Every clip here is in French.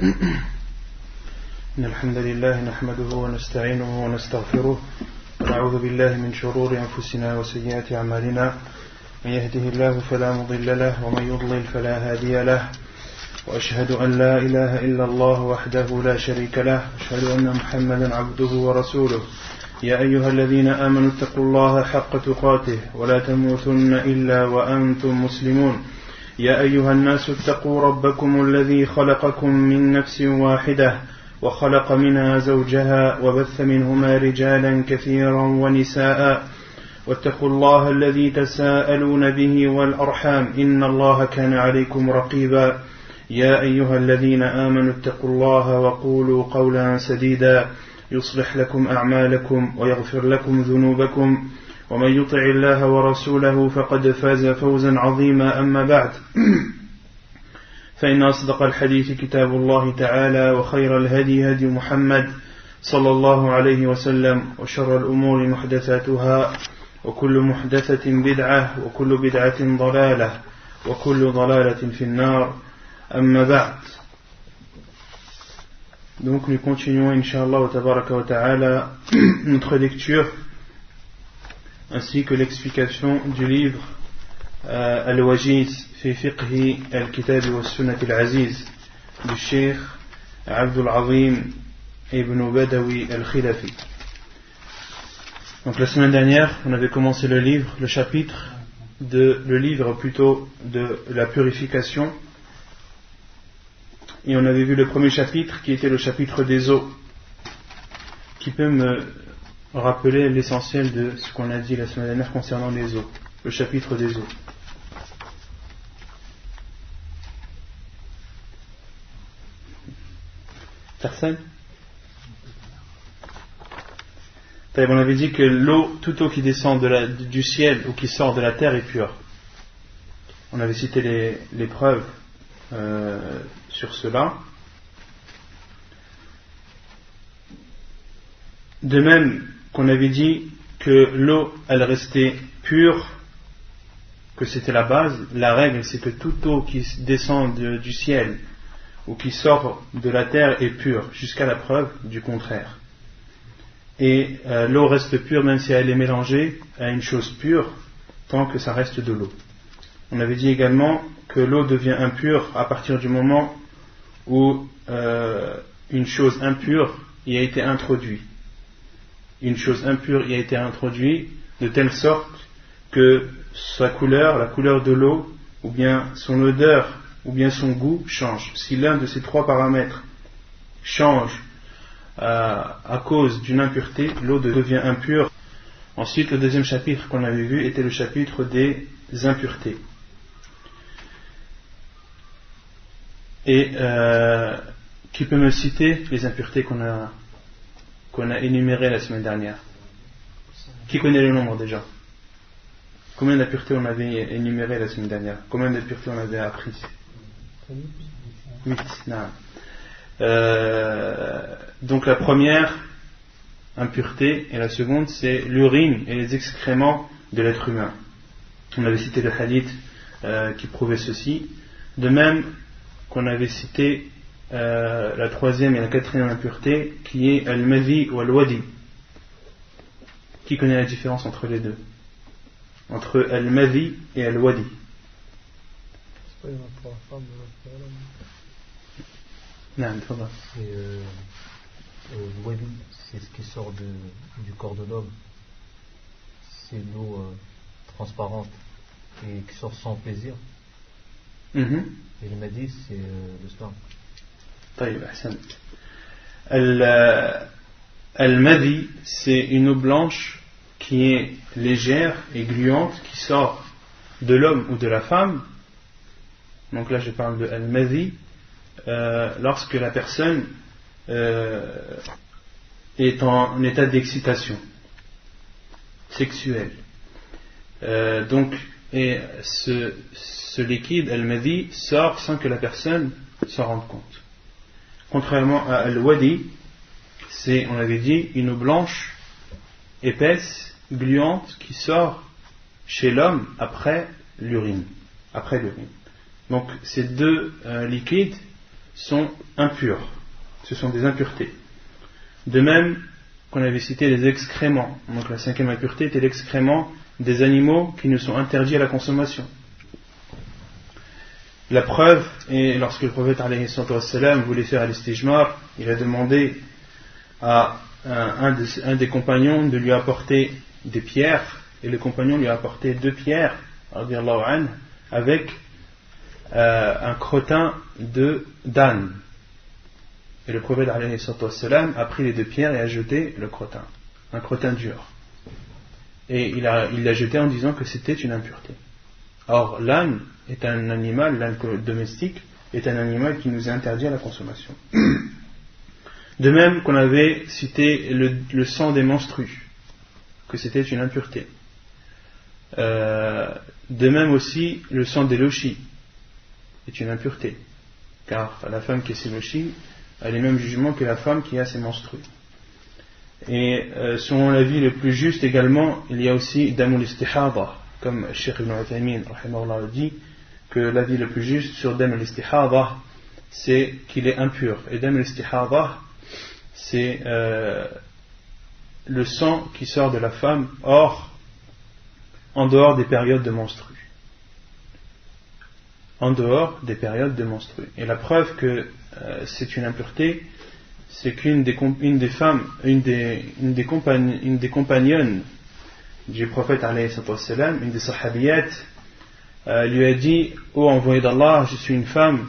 إن الحمد لله نحمده ونستعينه ونستغفره ونعوذ بالله من شرور أنفسنا وسيئات أعمالنا من يهده الله فلا مضل له ومن يضلل فلا هادي له وأشهد أن لا إله إلا الله وحده لا شريك له أشهد أن محمدا عبده ورسوله يا أيها الذين آمنوا اتقوا الله حق تقاته ولا تموتن إلا وأنتم مسلمون يا أيها الناس اتقوا ربكم الذي خلقكم من نفس واحدة وخلق منها زوجها وبث منهما رجالا كثيرا ونساء واتقوا الله الذي تساءلون به والأرحام إن الله كان عليكم رقيبا يا أيها الذين آمنوا اتقوا الله وقولوا قولا سديدا يصلح لكم أعمالكم ويغفر لكم ذنوبكم ومن يطع الله ورسوله فقد فاز فوزا عظيما أما بعد فإن أصدق الحديث كتاب الله تعالى وخير الهدي هدي محمد صلى الله عليه وسلم وشر الأمور محدثاتها وكل محدثة بدعة وكل بدعة ضلالة وكل ضلالة في النار أما بعد. Donc nous continuons Inch'Allah wa tabaraka wa ta'ala notre lecture ainsi que l'explication du livre Al-Wajiz fi fiqhi al-kitab wa sunnat al-aziz du Cheikh Abdul Azim ibn Badawi al-Khilafi. Donc la semaine dernière on avait commencé le livre plutôt de la purification. Et on avait vu le premier chapitre qui était le chapitre des eaux. Qui peut me rappeler l'essentiel de ce qu'on a dit la semaine dernière concernant les eaux? Le chapitre des eaux. Personne? On avait dit que l'eau, toute eau qui descend du ciel ou qui sort de la terre est pure. On avait cité les preuves sur cela. De même qu'on avait dit que l'eau elle restait pure, que c'était la base, la règle c'est que toute eau qui descend du ciel ou qui sort de la terre est pure jusqu'à la preuve du contraire. Et l'eau reste pure même si elle est mélangée à une chose pure tant que ça reste de l'eau. On avait dit également que l'eau devient impure à partir du moment où une chose impure y a été introduite. Une chose impure y a été introduite de telle sorte que sa couleur, la couleur de l'eau, ou bien son odeur, ou bien son goût change. Si l'un de ces trois paramètres change à cause d'une impureté, l'eau devient impure. Ensuite, le deuxième chapitre qu'on avait vu était le chapitre des impuretés. Et qui peut me citer les impuretés qu'on a énumérées la semaine dernière? Qui connaît le nombre déjà? Combien d'impuretés on avait énumérées la semaine dernière? Combien d'impuretés on avait apprises? 8. Non. Donc la première impureté et la seconde c'est l'urine et les excréments de l'être humain. On avait cité le hadith qui prouvait ceci. De même qu'on avait cité la troisième et la quatrième impureté qui est al-madhi ou al-wadi. Qui connaît la différence entre les deux? Entre al-madhi et al-wadi. C'est pas pour la femme ou pour l'homme? Non, il faut pas. Le wadi, c'est ce qui sort du corps de l'homme. C'est l'eau transparente et qui sort sans plaisir. Et le madhi, c'est le sperme. طيب أحسنت. Al-madhi, c'est une eau blanche qui est légère et gluante qui sort de l'homme ou de la femme. Donc là je parle de al-madhi lorsque la personne est en état d'excitation sexuelle. Et ce liquide, al-madhi, sort sans que la personne s'en rende compte. Contrairement à al-wadi, c'est, on avait dit, une eau blanche, épaisse, gluante, qui sort chez l'homme après l'urine. Donc ces deux liquides sont impurs, ce sont des impuretés. De même qu'on avait cité les excréments, donc la cinquième impureté était l'excrément des animaux qui nous sont interdits à la consommation. La preuve est lorsque le prophète alayhi salam voulait faire l'istijmar, il a demandé à un des compagnons de lui apporter des pierres, et le compagnon lui a apporté 2 pierres avec un crottin d'âne. Et le prophète alayhi salam a pris les 2 pierres et a jeté le crottin, un crottin dur. Et il l'a jeté en disant que c'était une impureté. Or, l'âne est un animal, l'âne domestique est un animal qui nous est interdit à la consommation. De même qu'on avait cité le sang des menstrues, que c'était une impureté. De même aussi le sang des lochis est une impureté, car la femme qui a ses lochis a les mêmes jugements que la femme qui a ses menstrues. Et selon l'avis le plus juste également, il y a aussi damul istihada, comme Cheikh Ibn Uthaymin dit que l'avis le plus juste sur damul istihada, c'est qu'il est impur. Et damul istihada, c'est le sang qui sort de la femme en dehors des périodes de menstrues. En dehors des périodes de menstrues. Et la preuve que c'est une impureté, c'est qu'une des compagnonnes du prophète alayhi salam, une des sahabiyat, lui a dit: ô envoyé d'Allah, je suis une femme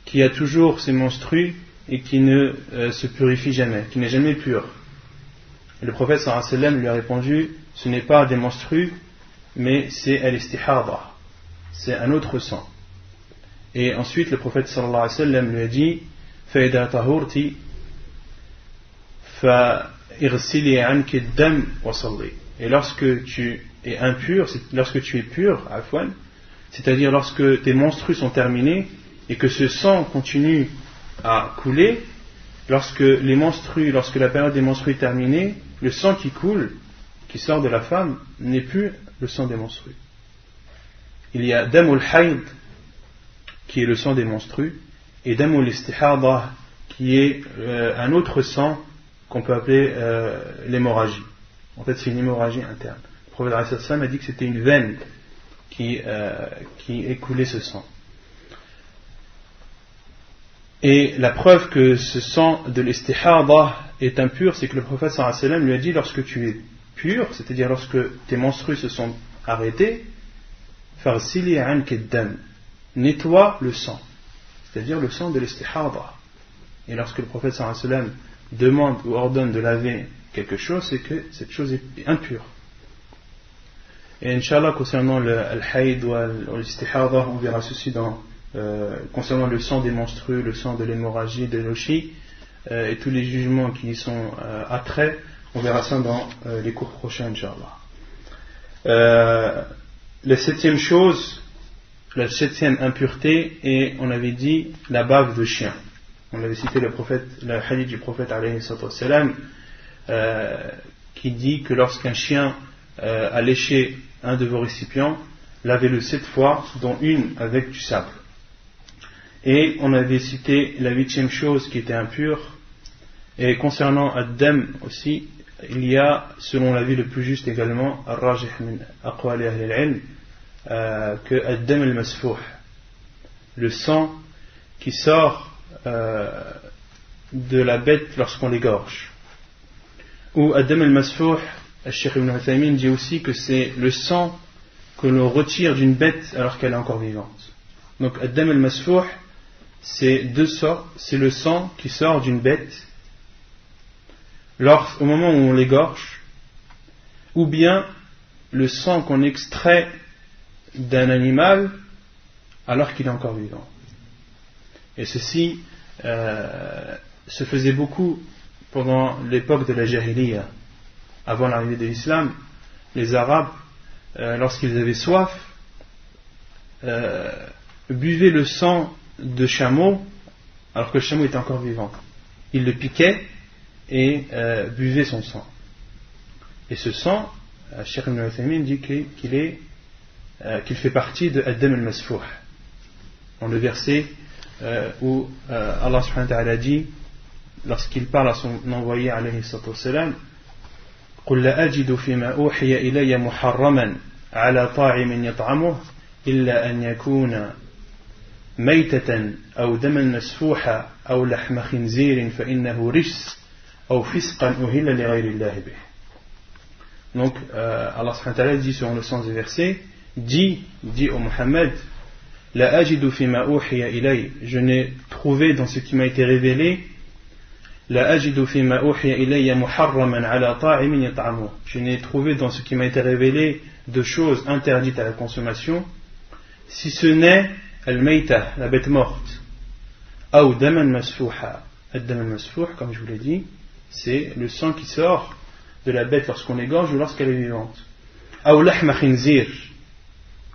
qui a toujours ses menstrues et qui ne se purifie jamais, qui n'est jamais pure. Et le prophète sallallahu alayhi wa sallam lui a répondu: ce n'est pas des menstrues, mais c'est al-istihada, c'est un autre sang. Et ensuite le prophète sallallahu alayhi wa sallam lui a dit: فَإِذَا طَهُرْتِ فَإِغْسِلِي عَنْكِ الدَّمْ وَصَلِّي. Et lorsque tu es impur, lorsque tu es pur, afwan, c'est-à-dire lorsque tes menstrues sont terminées et que ce sang continue à couler, lorsque la période des menstrues est terminée, le sang qui coule, qui sort de la femme, n'est plus le sang des menstrues. Il y a damul hayd, qui est le sang des menstrues, et damul istihada, qui est un autre sang qu'on peut appeler l'hémorragie. En fait, c'est une hémorragie interne. Le prophète alayhi salam a dit que c'était une veine qui écoulait ce sang. Et la preuve que ce sang de l'istihada est impur, c'est que le prophète sallallahu alayhi wa sallam lui a dit: lorsque tu es pur, c'est-à-dire lorsque tes menstrues se sont arrêtées, farsili anki ad-dam, nettoie le sang, c'est-à-dire le sang de l'istihada. Et lorsque le prophète sallallahu alayhi wa sallam demande ou ordonne de laver quelque chose, c'est que cette chose est impure. Et Inch'Allah, concernant le hayd ou l'istihada, on verra ceci concernant le sang des menstrues, le sang de l'hémorragie, de l'oshi, et tous les jugements qui y sont attraits, on verra ça dans les cours prochains, Inch'Allah. La septième impureté, et on avait dit la bave de chien. On avait cité le hadith du prophète alayhi salam, qui dit que lorsqu'un chien a léché un de vos récipients, lavez-le 7 fois, dont une avec du sable. Et on avait cité la 8e chose qui était impure. Et concernant ad-dam aussi, il y a, selon l'avis le plus juste également, ar-rajih min aqwali ahli al-ilm, que ad-dam al-masfouh, le sang qui sort de la bête lorsqu'on l'égorge. Ou ad-dam al-masfouh, Cheikh Ibn Uthaymin dit aussi que c'est le sang que l'on retire d'une bête alors qu'elle est encore vivante. Donc ad-dam al-masfouh, c'est deux sortes, c'est le sang qui sort d'une bête au moment où on l'égorge, ou bien le sang qu'on extrait d'un animal alors qu'il est encore vivant. Et ceci se faisait beaucoup pendant l'époque de la Jahiliya. Avant l'arrivée de l'islam, les Arabes, lorsqu'ils avaient soif, buvaient le sang de chameau alors que le chameau était encore vivant. Ils le piquaient et buvaient son sang. Et ce sang, Cheikh Ibn Uthaymin dit qu'il fait partie de ad-dam al-masfouh. On le versait où Allah subhanahu wa ta'ala dit, lorsqu'il parle à son envoyé alayhi salatu wassalam, قل لا أجد فيما أوحي إلي محرما على طاعم يطعمه إلا أن يكون ميتة أو دما مسفوحا أو لحم خنزير فإنه رجس أو فسقا أهل لغير الله به. Donc Allah subhanahu wa ta'ala dit selon le sens du verset, dit au Muhammad, La ajidu fima uhiya ilay, je n'ai trouvé dans ce qui m'a été révélé, La ajidu fima uhiya ilayya muharraman ala ta'imin yat'amuh, je n'ai trouvé dans ce qui m'a été révélé de choses interdites à la consommation, si ce n'est al-mayta, la bête morte, ou daman masfouha. Ad-daman masfouh, comme je vous l'ai dit, c'est le sang qui sort de la bête lorsqu'on l'égorge ou lorsqu'elle est vivante. Ou lahma khinzir,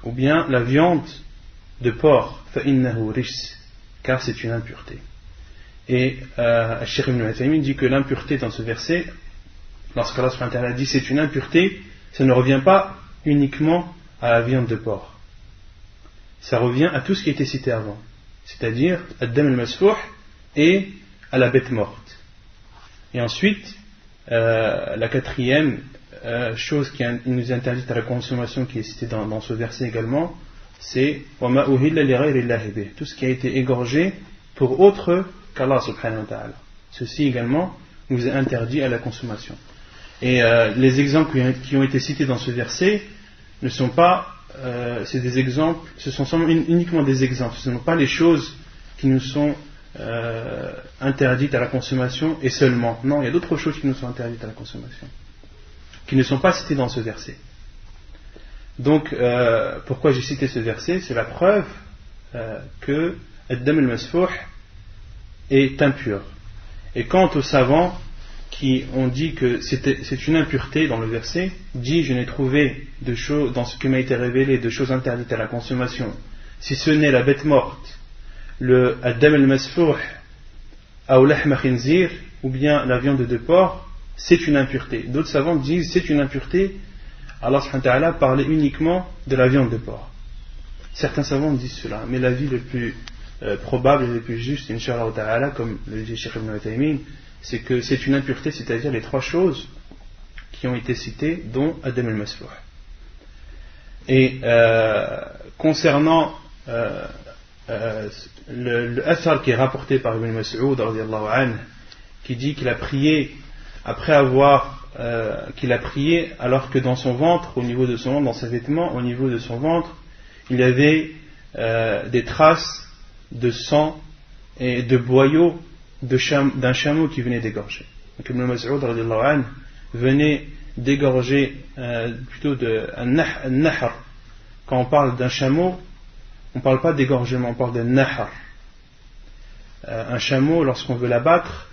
ou bien la viande de porc, fa'innahu rijs, car c'est une impureté. Et Cheikh Ibn Uthaymin dit que l'impureté dans ce verset, lorsqu'Allah subhanahu wa ta'ala dit c'est une impureté, ça ne revient pas uniquement à la viande de porc. Ça revient à tout ce qui a été cité avant, c'est-à-dire ad-dam al-masfouh et à la bête morte. Et ensuite, la quatrième chose qui nous interdite à la consommation, qui est citée dans ce verset également, c'est وَمَا أُهِلَّ لِغَيْرِ اللَّهِ بِهِ, tout ce qui a été égorgé pour autre qu'Allah subhanahu wa ta'ala. Ceci également nous est interdit à la consommation. Et les exemples qui ont été cités dans ce verset ne sont pas c'est des exemples, ce sont uniquement des exemples, ce ne sont pas les choses qui nous sont interdites à la consommation et seulement. Non, il y a d'autres choses qui nous sont interdites à la consommation, qui ne sont pas citées dans ce verset. Donc, pourquoi j'ai cité ce verset? C'est la preuve que ad-dam al-masfouh est impur. Et quant aux savants qui ont dit que c'est une impureté dans le verset, dit je n'ai trouvé de choses dans ce qui m'a été révélé de choses interdites à la consommation, si ce n'est la bête morte, le ad-dam al-masfouh ou lahma khinzir, ou bien la viande de porc, c'est une impureté. D'autres savants disent c'est une impureté. Allah subhanahu wa ta'ala parlait uniquement de la viande de porc. Certains savants disent cela, mais l'avis le plus probable et le plus juste, Inch'Allah ta'ala, comme le dit Cheikh Ibn Uthaymin, c'est que c'est une impureté, c'est-à-dire les trois choses qui ont été citées, dont ad-dam al-masfouh. Et concernant le athar qui est rapporté par Ibn Mas'ud radiyallahu anhu, qui dit qu'il a prié après avoir qu'il a prié alors que dans son ventre, au niveau de son ventre, dans ses vêtements, au niveau de son ventre, il y avait des traces de sang et de boyaux d'un chameau qui venait d'égorger. Donc Ibn Mas'ud radiyallahu anhu venait d'égorger plutôt un nahar. Quand on parle d'un chameau, on ne parle pas d'égorgement, on parle de nahar. Un chameau, lorsqu'on veut l'abattre,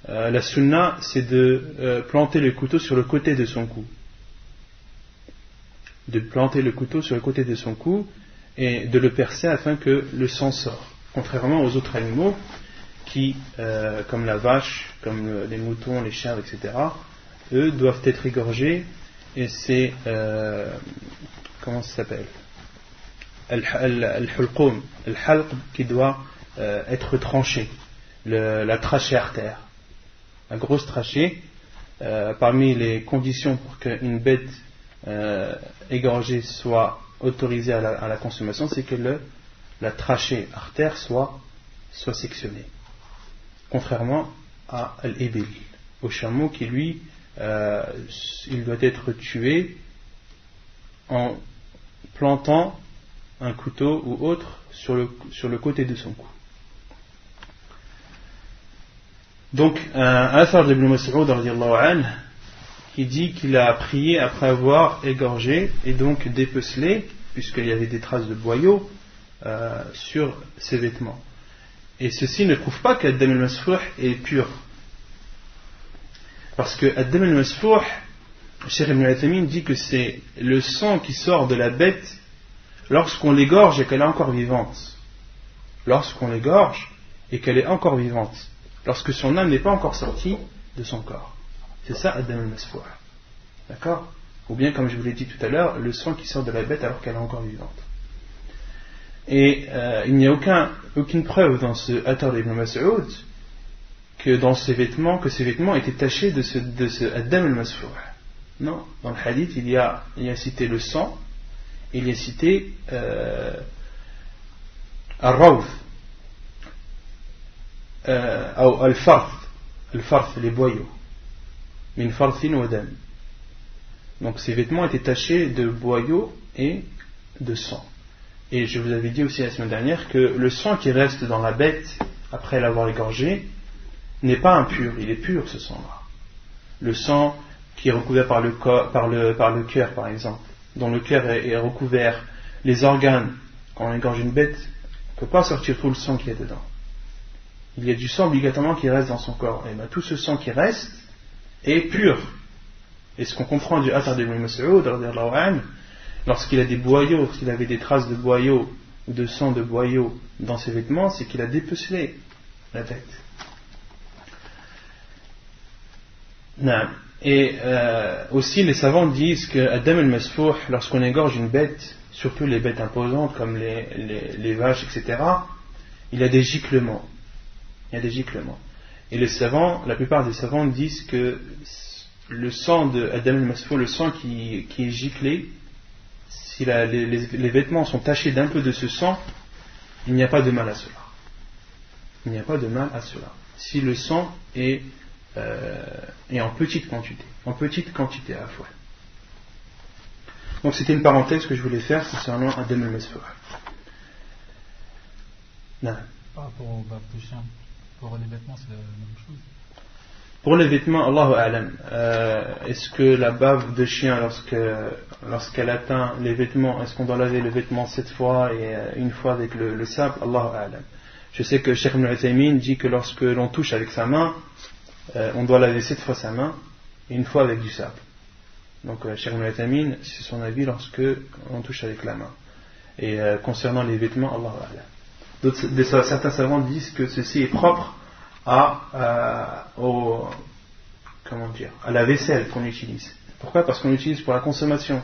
la sunna, c'est de planter le couteau sur le côté de son cou. De planter le couteau sur le côté de son cou et de le percer afin que le sang sorte. Contrairement aux autres animaux qui, comme la vache, comme les moutons, les chèvres, etc., eux doivent être égorgés et c'est, comment ça s'appelle, al-hulqum, al-halq qui doit être tranché, la trachée artère. La grosse trachée, parmi les conditions pour qu'une bête égorgée soit autorisée à la consommation, c'est que la trachée artère soit sectionnée. Contrairement à al-ibil, au chameau qui lui, il doit être tué en plantant un couteau ou autre sur le côté de son cou. Donc, un athar d'Ibn Mas'ud radiyallahu anhu qui dit qu'il a prié après avoir égorgé et donc dépecelé, puisqu'il y avait des traces de boyaux sur ses vêtements. Et ceci ne prouve pas qu'ad-dam al-masfouh est pur. Parce que ad-dam al-masfouh, Cheikh Ibn Uthaymin dit que c'est le sang qui sort de la bête lorsqu'on l'égorge et qu'elle est encore vivante. Lorsqu'on l'égorge et qu'elle est encore vivante. Lorsque son âme n'est pas encore sortie de son corps. C'est ça ad-dam al-masfouh. D'accord? Ou bien, comme je vous l'ai dit tout à l'heure, le sang qui sort de la bête alors qu'elle est encore vivante. Et il n'y a aucun aucune preuve dans ce Athar d'Ibn Mas'ud que ces vêtements étaient tachés de ce Adam al-Masfouh. Non, dans le hadith il y a cité le sang, il y a cité al-rawth, ou al-farth, les boyaux, min farthin wa dam. Donc ces vêtements étaient tachés de boyaux et de sang. Et je vous avais dit aussi la semaine dernière que le sang qui reste dans la bête après l'avoir égorgé n'est pas impur, il est pur ce sang-là. Le sang qui est recouvert par le cœur par exemple, dont le cœur est recouvert, les organes, quand on égorge une bête, on ne peut pas sortir tout le sang qui est dedans. Il y a du sang obligatoirement qui reste dans son corps. Et bien tout ce sang qui reste est pur. Et ce qu'on comprend du Athar d'Ibn Mas'ud, lorsqu'il a des boyaux, s'il avait des traces de boyaux ou de sang de boyaux dans ses vêtements, c'est qu'il a dépecelé la bête. Et aussi les savants disent que Adam al-Masfouh, lorsqu'on égorge une bête, surtout les bêtes imposantes comme les vaches, etc., il y a des giclements. Et la plupart des savants disent que le sang de Adam al-Masfouh, le sang qui est giclé, si les vêtements sont tachés d'un peu de ce sang, il n'y a pas de mal à cela. Si le sang est en petite quantité à la fois. Donc c'était une parenthèse que je voulais faire concernant Adam al-Masfouh. Par rapport au bab de chien, pour les vêtements c'est la même chose. Pour les vêtements, Allahu A'lam, est-ce que la bave de chien, lorsqu'elle atteint les vêtements, est-ce qu'on doit laver le vêtement 7 fois et une fois avec le sable? Allahu A'lam. Je sais que Cheikh Ibn Uthaymin dit que lorsque l'on touche avec sa main, on doit laver 7 fois sa main et une fois avec du sable. Donc Cheikh Ibn Uthaymin, c'est son avis lorsque on touche avec la main. Et concernant les vêtements, Allahu A'lam. Certains savants disent que ceci est propre à la vaisselle qu'on utilise. Pourquoi? Parce qu'on l'utilise pour la consommation.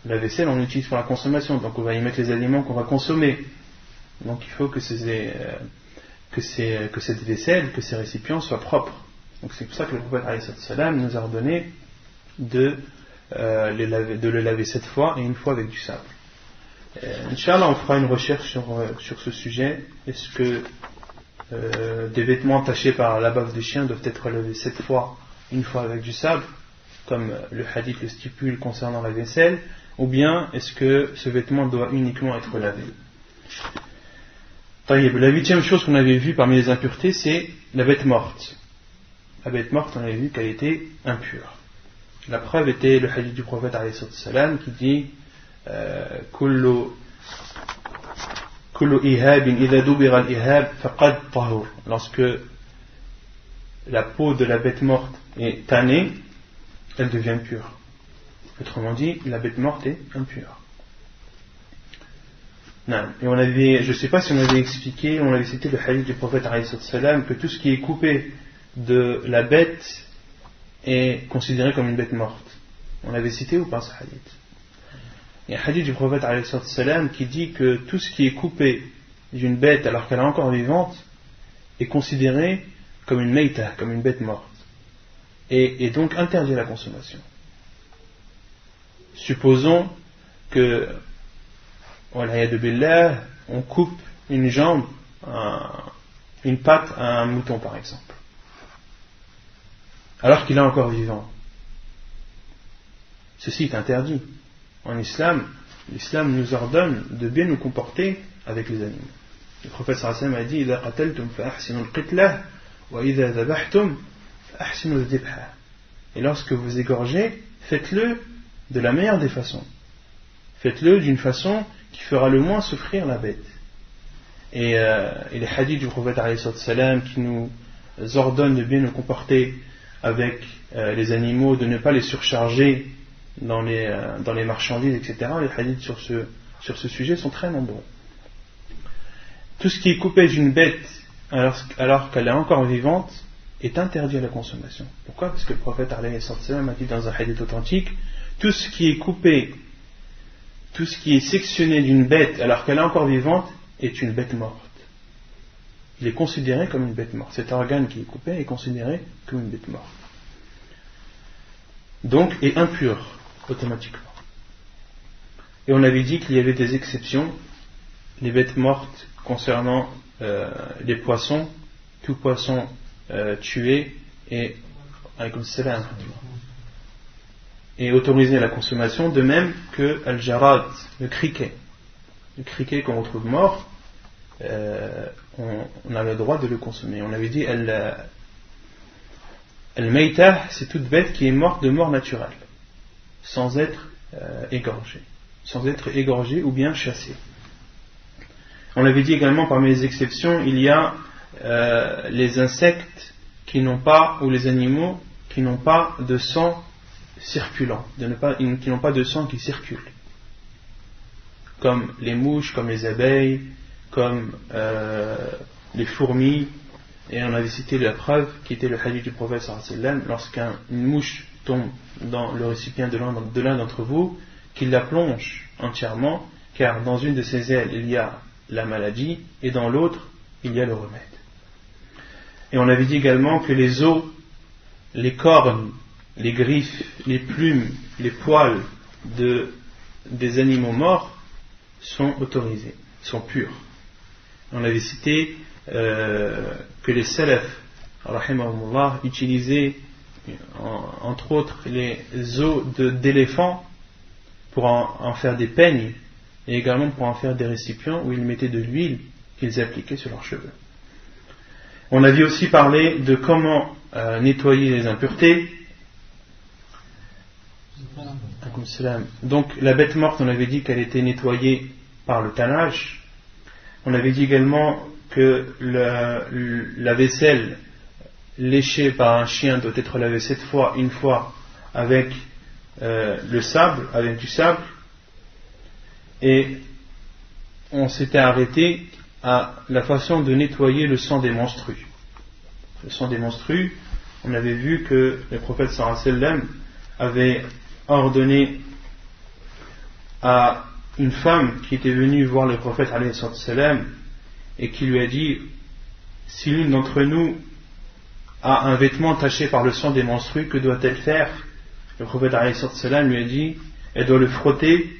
La vaisselle, on l'utilise pour la consommation, donc on va y mettre les aliments qu'on va consommer. Donc il faut que cette vaisselle, que ces récipients soient propres. Donc c'est pour ça que le prophète alayhi salam nous a ordonné de le laver 7 fois et une fois avec du sable. Inch'Allah, on fera une recherche sur ce sujet. Est-ce que des vêtements tachés par la bave de chien doivent être lavés 7 fois, une fois avec du sable, comme le hadith le stipule concernant la vaisselle, ou bien est-ce que ce vêtement doit uniquement être lavé? La 8e chose qu'on avait vue parmi les impuretés, c'est la bête morte. La bête morte, on avait vu qu'elle était impure. La preuve était le hadith du prophète alayhi salam qui dit lorsque la peau de la bête morte est tannée, elle devient pure. Autrement dit, la bête morte est impure. Non. Et je ne sais pas si on avait expliqué, on avait cité le hadith du prophète alayhi salam que tout ce qui est coupé de la bête est considéré comme une bête morte. On l'avait cité ou pas ce hadith? Il y a un hadith du prophète alayhi salam qui dit que tout ce qui est coupé d'une bête alors qu'elle est encore vivante est considéré comme une meïta, comme une bête morte, et donc interdit à la consommation. Supposons que on coupe une jambe, une patte à un mouton par exemple, alors qu'il est encore vivant. Ceci est interdit. En islam, l'islam nous ordonne de bien nous comporter avec les animaux. Le prophète sallallahu alayhi wa sallam a dit إِذَا قَتَلْتُمْ فَأَحْسِنُوا الْقِتْلَةَ وَإِذَا ذَبَحْتُمْ فَأَحْسِنُوا الذِّبْحَةَ. Et lorsque vous égorgez, faites-le de la meilleure des façons. Faites-le d'une façon qui fera le moins souffrir la bête. Et les hadiths du prophète alayhi salam qui nous ordonnent de bien nous comporter avec les animaux, de ne pas les surcharger dans les marchandises, etc. Les hadiths sur ce sujet sont très nombreux. Tout ce qui est coupé d'une bête alors qu'elle est encore vivante est interdit à la consommation. Pourquoi? Parce que le prophète alayhi salam a dit dans un hadith authentique, tout ce qui est coupé tout ce qui est sectionné d'une bête alors qu'elle est encore vivante est une bête morte. Il est considéré comme une bête morte. Cet organe qui est coupé est considéré comme une bête morte. Donc, est impur automatiquement. Et on avait dit qu'il y avait des exceptions. Les bêtes mortes concernant les poissons, tout poisson tué est autorisé à la consommation, de même que al-jarad, le criquet qu'on retrouve mort, on a le droit de le consommer. On avait dit al-maytah, c'est toute bête qui est morte de mort naturelle, sans être égorgée ou bien chassée. On avait dit également, parmi les exceptions, il y a les insectes qui n'ont pas, ou les animaux qui n'ont pas de sang circulant, qui n'ont pas de sang qui circule, comme les mouches, comme les abeilles, comme les fourmis. Et on avait cité la preuve qui était le hadith du prophète sallallahu alayhi wa sallam, lorsqu'une mouche tombe dans le récipient de l'un d'entre vous, qu'il la plonge entièrement, car dans une de ses ailes il y a la maladie et dans l'autre il y a le remède. Et on avait dit également que les os, les cornes, les griffes, les plumes, les poils des animaux morts sont autorisés, sont purs. On avait cité que les salaf, rahimahumullah, utilisaient entre autres les os d'éléphants pour en faire des peignes et également pour en faire des récipients où ils mettaient de l'huile qu'ils appliquaient sur leurs cheveux. On avait aussi parlé de comment nettoyer les impuretés. Donc la bête morte, on avait dit qu'elle était nettoyée par le tannage. On avait dit également que la vaisselle léchée par un chien doit être lavée 7 fois, une fois avec le sable, avec du sable. Et on s'était arrêté à la façon de nettoyer le sang des menstrues. Le sang des menstrues, on avait vu que le prophète sallallahu alayhi wa sallam avait ordonné à une femme qui était venue voir le prophète alayhi wa sallam et qui lui a dit: si l'une d'entre nous a un vêtement taché par le sang des menstrues, que doit-elle faire? Le prophète alayhi wa sallam lui a dit: elle doit le frotter,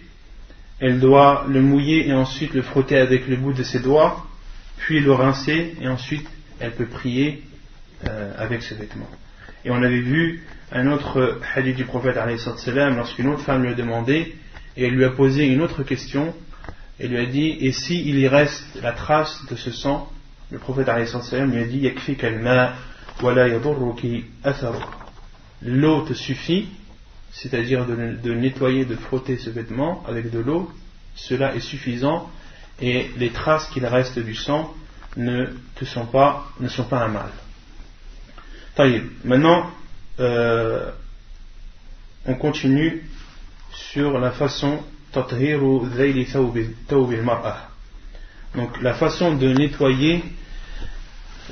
elle doit le mouiller et ensuite le frotter avec le bout de ses doigts, puis le rincer et ensuite elle peut prier avec ce vêtement. Et on avait vu un autre hadith du prophète alayhi wa sallam lorsqu'une autre femme lui a demandé et elle lui a posé une autre question et lui a dit: et si il y reste la trace de ce sang? Le prophète alayhi wa sallam lui a dit: yakfika al-ma wa la yadurruki atharu. L'eau te suffit, c'est-à-dire de nettoyer, de frotter ce vêtement avec de l'eau, cela est suffisant et les traces qu'il reste du sang ne sont pas un mal. Maintenant, on continue sur la façon tathiru dhayli thawb al-mar'ah. Donc la façon de nettoyer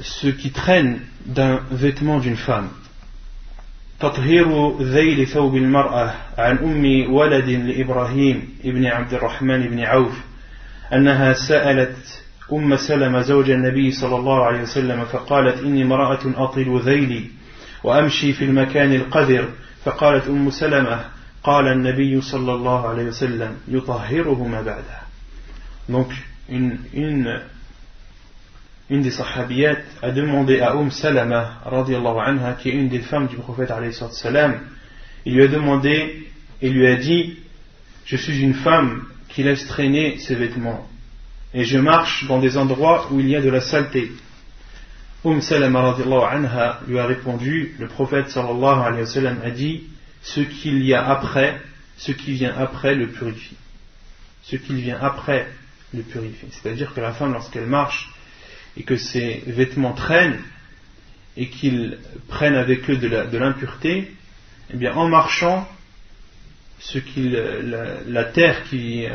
ce qui traîne d'un vêtement d'une femme. تطهير ذيل ثوب المرأة عن أم ولد لإبراهيم ابن عبد الرحمن بن عوف أنها سألت أم سلمة زوج النبي صلى الله عليه وسلم فقالت إني امرأة أطل ذيلي وأمشي في المكان القذر فقالت أم سلمة قال النبي صلى الله عليه وسلم يطهره ما بعده. Donc une des sahabiyat a demandé à Salama radiyallahu anha, qui est une des femmes du prophète alayhi salam, il lui a demandé et lui a dit: je suis une femme qui laisse traîner ses vêtements et je marche dans des endroits où il y a de la saleté. Salama radiyallahu anha lui a répondu: le prophète sallallahu alayhi wa sallam a dit: ce qu'il y a après, ce qui vient après le purifie. Ce qui vient après le purifie. C'est-à-dire que la femme, lorsqu'elle marche et que ses vêtements traînent et qu'ils prennent avec eux de l'impureté, eh bien en marchant, la terre qui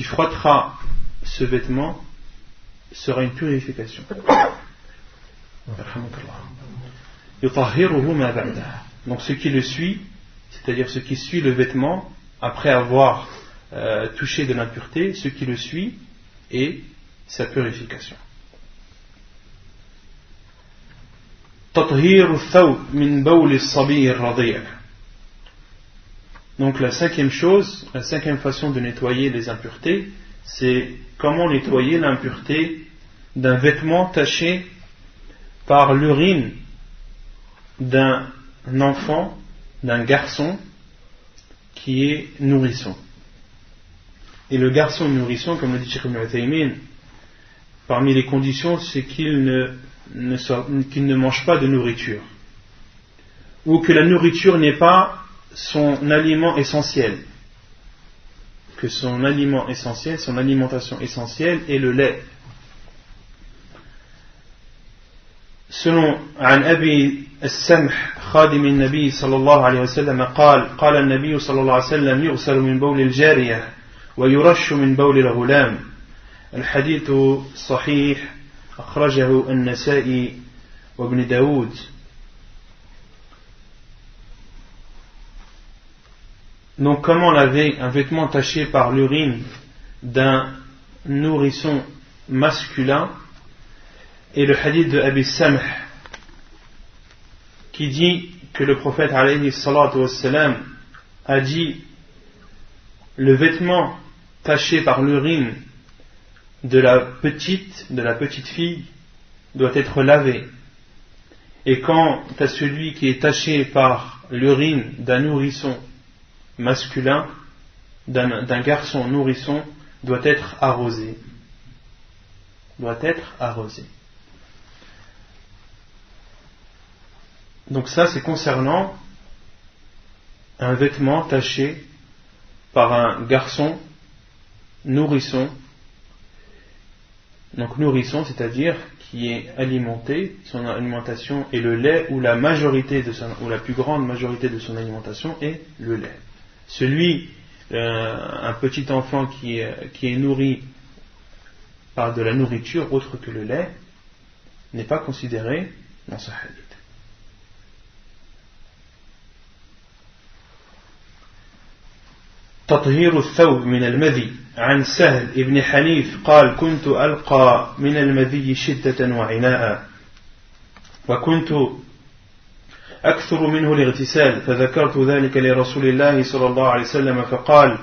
frottera ce vêtement sera une purification. Donc ce qui le suit, c'est-à-dire ce qui suit le vêtement, après avoir touché de l'impureté, ce qui le suit est sa purification. تطهير الثوب من بول الصبي الرضيع. Donc la cinquième façon de nettoyer les impuretés, c'est comment nettoyer l'impureté d'un vêtement taché par l'urine d'un enfant, d'un garçon qui est nourrisson. Et le garçon nourrisson, comme le dit Cheikh Ibn Uthaymin, parmi les conditions, c'est qu'il ne mange pas de nourriture, ou que la nourriture n'est pas son aliment essentiel, que son aliment essentiel, son alimentation essentielle est le lait. Selon عن أبي السمح خادم النبي صلى الله عليه وسلم قال النبي صلى الله عليه وسلم يغسل من بول الجارية ويرش من بول الغلام. الحديث صحيح أخرجه النسائي وابن داود. Donc comment laver un vêtement taché par l'urine d'un nourrisson masculin, et le hadith de Abi Samh qui dit que le prophète alayhi salatu wassalam a dit: le vêtement taché par l'urine de la petite fille doit être lavé, et quant à celui qui est taché par l'urine d'un nourrisson masculin, d'un garçon nourrisson, doit être arrosé. Donc ça, c'est concernant un vêtement taché par un garçon nourrisson. Donc nourrisson, c'est-à-dire qui est alimenté, son alimentation est le lait, ou la plus grande majorité de son alimentation est le lait. Un petit enfant qui est nourri par de la nourriture autre que le lait n'est pas considéré dans ce hadith. تطهير الثوب من المذي. عن سهل ابن حنيف قال: كنت ألقى من المذي شدة وعناء، وكنت أكثر منه الاغتسال، فذكرت ذلك لرسول الله صلى الله عليه وسلم فقال: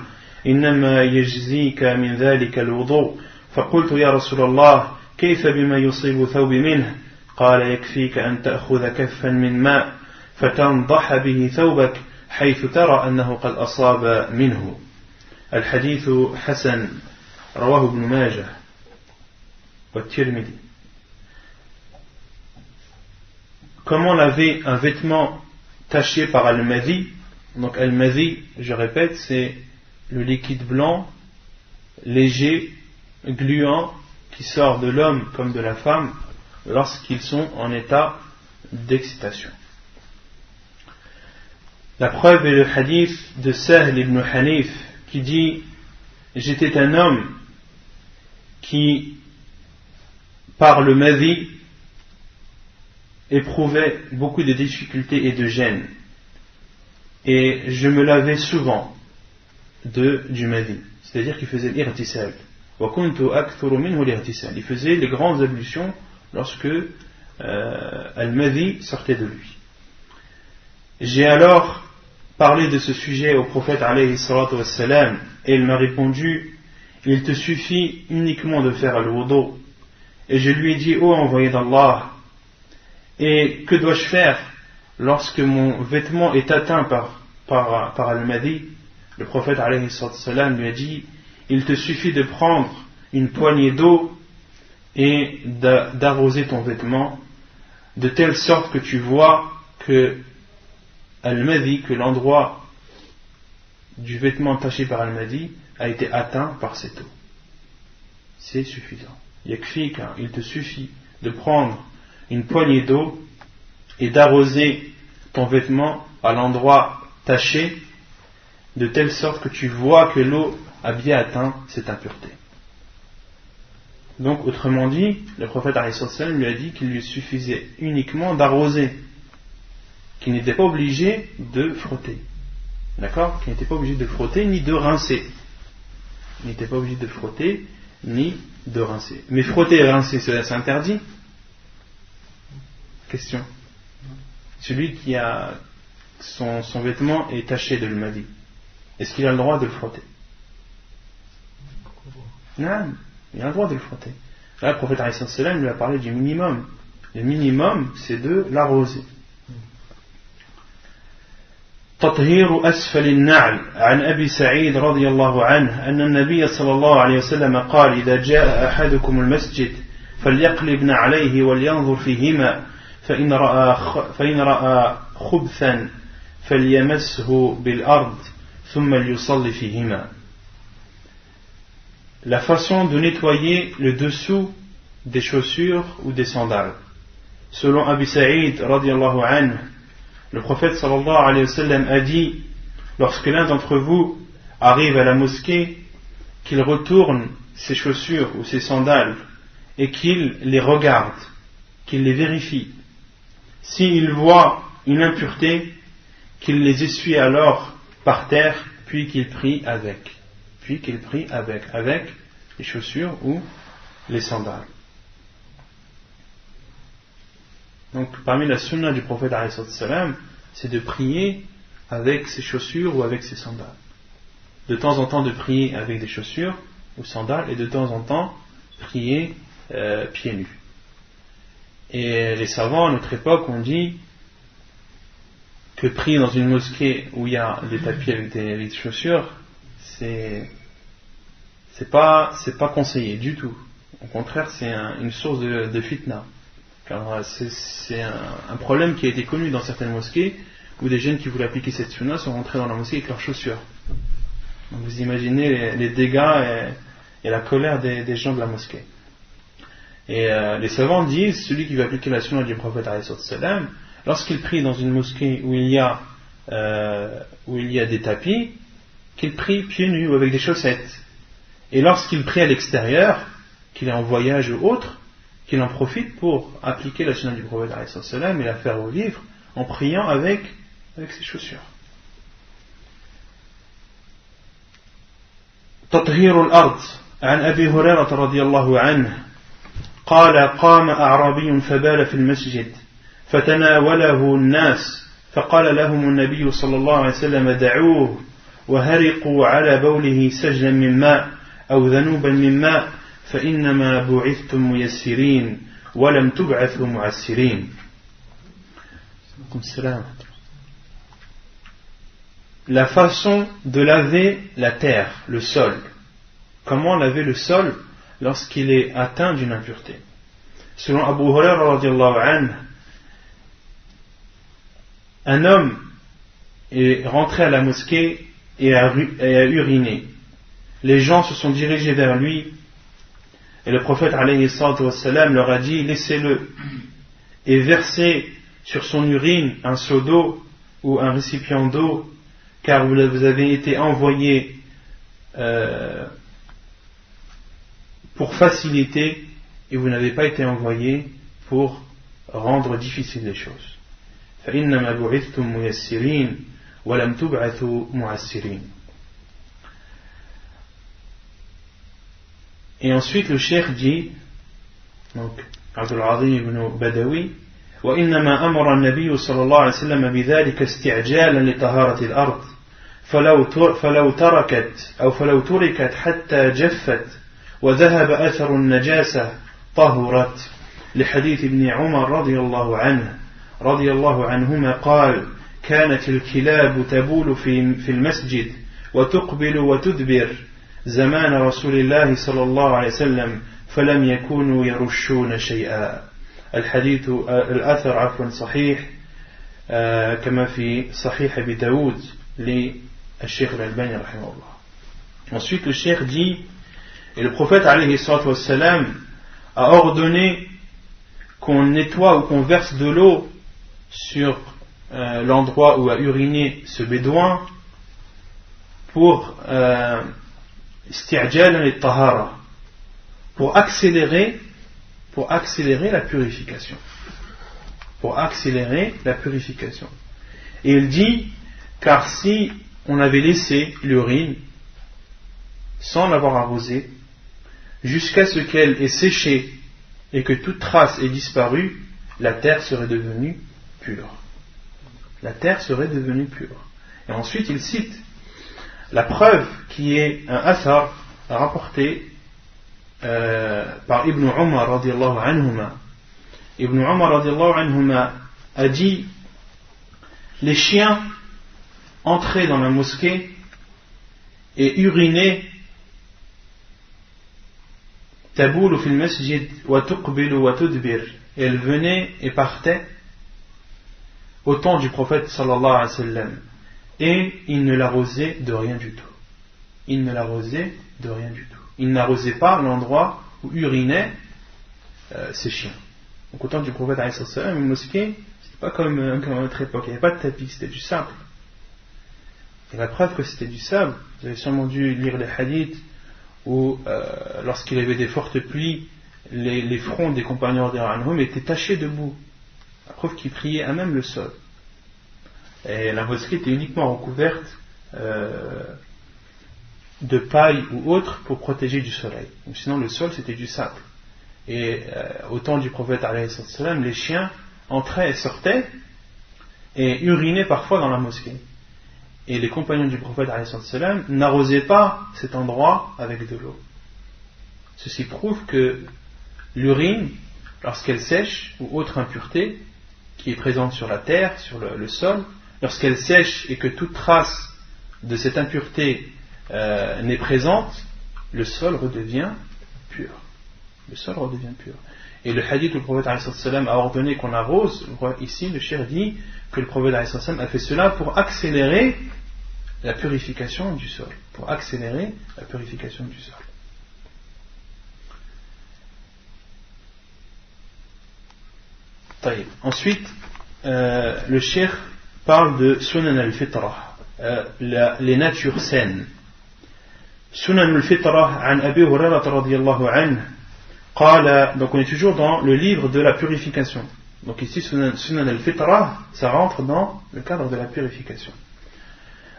إنما يجزيك من ذلك الوضوء. فقلت: يا رسول الله، كيف بما يصيب ثوبي منه؟ قال: يكفيك أن تأخذ كفا من ماء فتنضح به ثوبك حيث ترى أنه قد أصاب منه. الحديث حسن رواه ابن ماجه والترمذي. Comment laver un vêtement taché par al-madhi? Donc al-madhi, je répète, c'est le liquide blanc, léger, gluant, qui sort de l'homme comme de la femme lorsqu'ils sont en état d'excitation. La preuve est le hadith de Sahl ibn Hanif qui dit: j'étais un homme qui, par le madhi, éprouvait beaucoup de difficultés et de gêne, et je me lavais souvent du madhi, c'est-à-dire qu'il faisait l'irtisal. Il faisait les grandes ablutions lorsque al-madhi sortait de lui. J'ai alors parlé de ce sujet au prophète alayhi salatu wassalam, et il m'a répondu: il te suffit uniquement de faire al-wudu. Et je lui ai dit: ô envoyé d'Allah, et que dois-je faire lorsque mon vêtement est atteint par al-madhi? Le prophète alayhi salatu wassalam lui a dit: il te suffit de prendre une poignée d'eau et d'arroser ton vêtement de telle sorte que tu vois que al-madhi, que l'endroit du vêtement taché par al-madhi a été atteint par cette eau. C'est suffisant. Yakfika, il te suffit de prendre une poignée d'eau et d'arroser ton vêtement à l'endroit taché de telle sorte que tu vois que l'eau a bien atteint cette impureté. Donc autrement dit, le prophète alayhi sallam lui a dit qu'il lui suffisait uniquement d'arroser, qu'il n'était pas obligé de frotter. D'accord? Qu'il n'était pas obligé de frotter ni de rincer. Il n'était pas obligé de frotter ni de rincer. Mais frotter et rincer, cela c'est interdit? Question. Celui qui a son vêtement est taché de l'madi, est-ce qu'il a le droit de le frotter? Non, il a le droit de le frotter. Là, le prophète alayhi salam lui a parlé du minimum. Le minimum, c'est de l'arroser. تطهير أسفل النعل عن أبي سعيد رضي الله عنه أن النبي صلى الله عليه وسلم قال إذا جاء أحدكم المسجد فليقلب نعليه ولينظر فيهما فإن رأى خبثا فليمسه بالأرض ثم ليصلي فيهما. La façon de nettoyer le dessous des chaussures ou des sandales. Selon Abi Saïd radiyallahu anhu, le prophète sallallahu alayhi wa sallam a dit, lorsque l'un d'entre vous arrive à la mosquée, qu'il retourne ses chaussures ou ses sandales et qu'il les regarde, qu'il les vérifie. S'il voit une impureté, qu'il les essuie alors par terre, puis qu'il prie avec. Avec les chaussures ou les sandales. Donc parmi la sunna du prophète alayhi salam, c'est de prier avec ses chaussures ou avec ses sandales. De temps en temps de prier avec des chaussures ou sandales, et de temps en temps prier pieds nus. Et les savants à notre époque ont dit que prier dans une mosquée où il y a des tapis avec des chaussures, c'est pas conseillé du tout. Au contraire, c'est une source de fitna. Car c'est un problème qui a été connu dans certaines mosquées où des jeunes qui voulaient appliquer cette sunna sont rentrés dans la mosquée avec leurs chaussures. Donc vous imaginez les dégâts et la colère des gens de la mosquée. Et les savants disent, celui qui veut appliquer la sunna du prophète alayhi salam, lorsqu'il prie dans une mosquée où il y a des tapis, qu'il prie pieds nus ou avec des chaussettes. Et lorsqu'il prie à l'extérieur, qu'il est en voyage ou autre, qu'il en profite pour appliquer la sunna du prophète alayhi salam et la faire revivre en priant avec ses chaussures. تطهير الأرض عن أبي هريرة رضي الله عنه قال قام أعرابي فبال في المسجد فتناوله الناس فقال لهم النبي صلى الله عليه وسلم دعوه وهرقوا على بوله سجلا من ماء أو ذنوبا من ماء فإنما بعثتم ميسرين ولم تبعثوا معسرين. La façon de laver la terre, le sol. Comment laver le sol lorsqu'il est atteint d'une impureté? Selon Abu Hurairah radiyallahu anhu, un homme est rentré à la mosquée et a uriné. Les gens se sont dirigés vers lui et le prophète alayhi salam leur a dit, laissez-le et versez sur son urine un seau d'eau ou un récipient d'eau, car vous avez été envoyé pour faciliter et vous n'avez pas été envoyé pour rendre difficiles les choses. فإنما بعثتم ميسرين ولم تبعثوا معسرين. Et ensuite le cheikh dit, donc Abdul Azim ibn Badawi, وإنما أمر النبي صلى الله عليه وسلم بذلك استعجالا لطهارة الأرض فلو تركت حتى جفت وذهب أثر النجاسة طهرت لحديث ابن عمر رضي الله عنهما قال كانت الكلاب تبول في المسجد وتقبل وتدبر زمان رسول الله صلى الله عليه وسلم فلم يكونوا يرشون شيئا. الحديث الأثر صحيح كما في صحيح أبي داود للشيخ الألباني رحمه الله. Ensuite le cheikh dit, et le prophète alayhi salatu wassalam a ordonné qu'on nettoie ou qu'on verse de l'eau sur l'endroit où a uriné ce bédouin pour isti'jalan lit-tahara, pour accélérer la purification. Et il dit, car si on avait laissé l'urine sans l'avoir arrosée, jusqu'à ce qu'elle ait séché et que toute trace ait disparu, la terre serait devenue pure. La terre serait devenue pure. Et ensuite il cite la preuve qui est un athar rapporté par Ibn Umar radiallahu anhuma. Ibn Umar radiallahu anhuma a dit: les chiens entraient dans la mosquée et urinaient taboulu fil masjid wa tuqbilu wa tudbir, et elles venaient et partaient au temps du prophète sallallahu alayhi wa sallam, et il ne l'arrosait de rien du tout. Il ne l'arrosait de rien du tout. Il n'arrosait pas l'endroit où urinaient ces chiens. Donc au temps du prophète alayhi wa sallam, une mosquée, c'était pas comme à notre époque, il n'y avait pas de tapis, c'était du sable. Et la preuve que c'était du sable, vous avez sûrement dû lire les hadiths où lorsqu'il y avait des fortes pluies, les fronts des compagnons d'Anhum étaient tachés de boue. La preuve qu'ils priaient à même le sol. Et la mosquée était uniquement recouverte de paille ou autre pour protéger du soleil. Donc, sinon le sol c'était du sable. Et au temps du prophète alayhi salam, les chiens entraient et sortaient et urinaient parfois dans la mosquée. Et les compagnons du prophète alayhi salam n'arrosaient pas cet endroit avec de l'eau. Ceci prouve que l'urine, lorsqu'elle sèche ou autre impureté qui est présente sur la terre, sur le sol, lorsqu'elle sèche et que toute trace de cette impureté n'est présente, le sol redevient pur. Le sol redevient pur. Et le hadith où le prophète alayhi salam a ordonné qu'on arrose, ici le cheikh dit que le prophète alayhi salam a fait cela pour accélérer la purification du sol. Pour accélérer la purification du sol. Ensuite, le cheikh parle de Sunan al-Fitra, les natures saines. Sunan al-Fitra, an Abi Hurairah radiyallahu anhu, قال, donc on est toujours dans le livre de la purification. Donc ici, Sunan al-Fitra, ça rentre dans le cadre de la purification.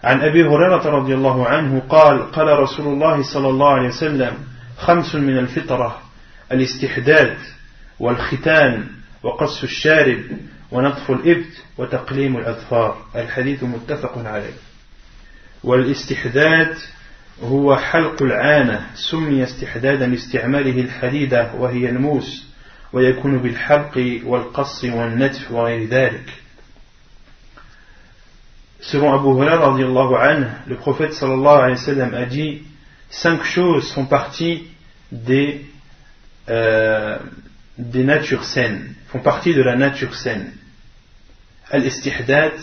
عن أبي هريرة رضي الله عنه قال قال رسول الله صلى الله عليه وسلم 5 من الفطرة الاستحداد والختان وقص الشارب ونطف الإبط وتقليم الأظفار. الحديث متفق عليه. والاستحداد هو حلق العانة، سمي استحدادا لاستعماله الحديدة وهي الموس، ويكون بالحلق والقص والنتف وغير ذلك. Selon Abu Hurairah radiyallahu anhu, le prophète sallallahu alayhi wa sallam a dit 5 choses font partie des natures saines, font partie de la nature saine. Al-istihdad,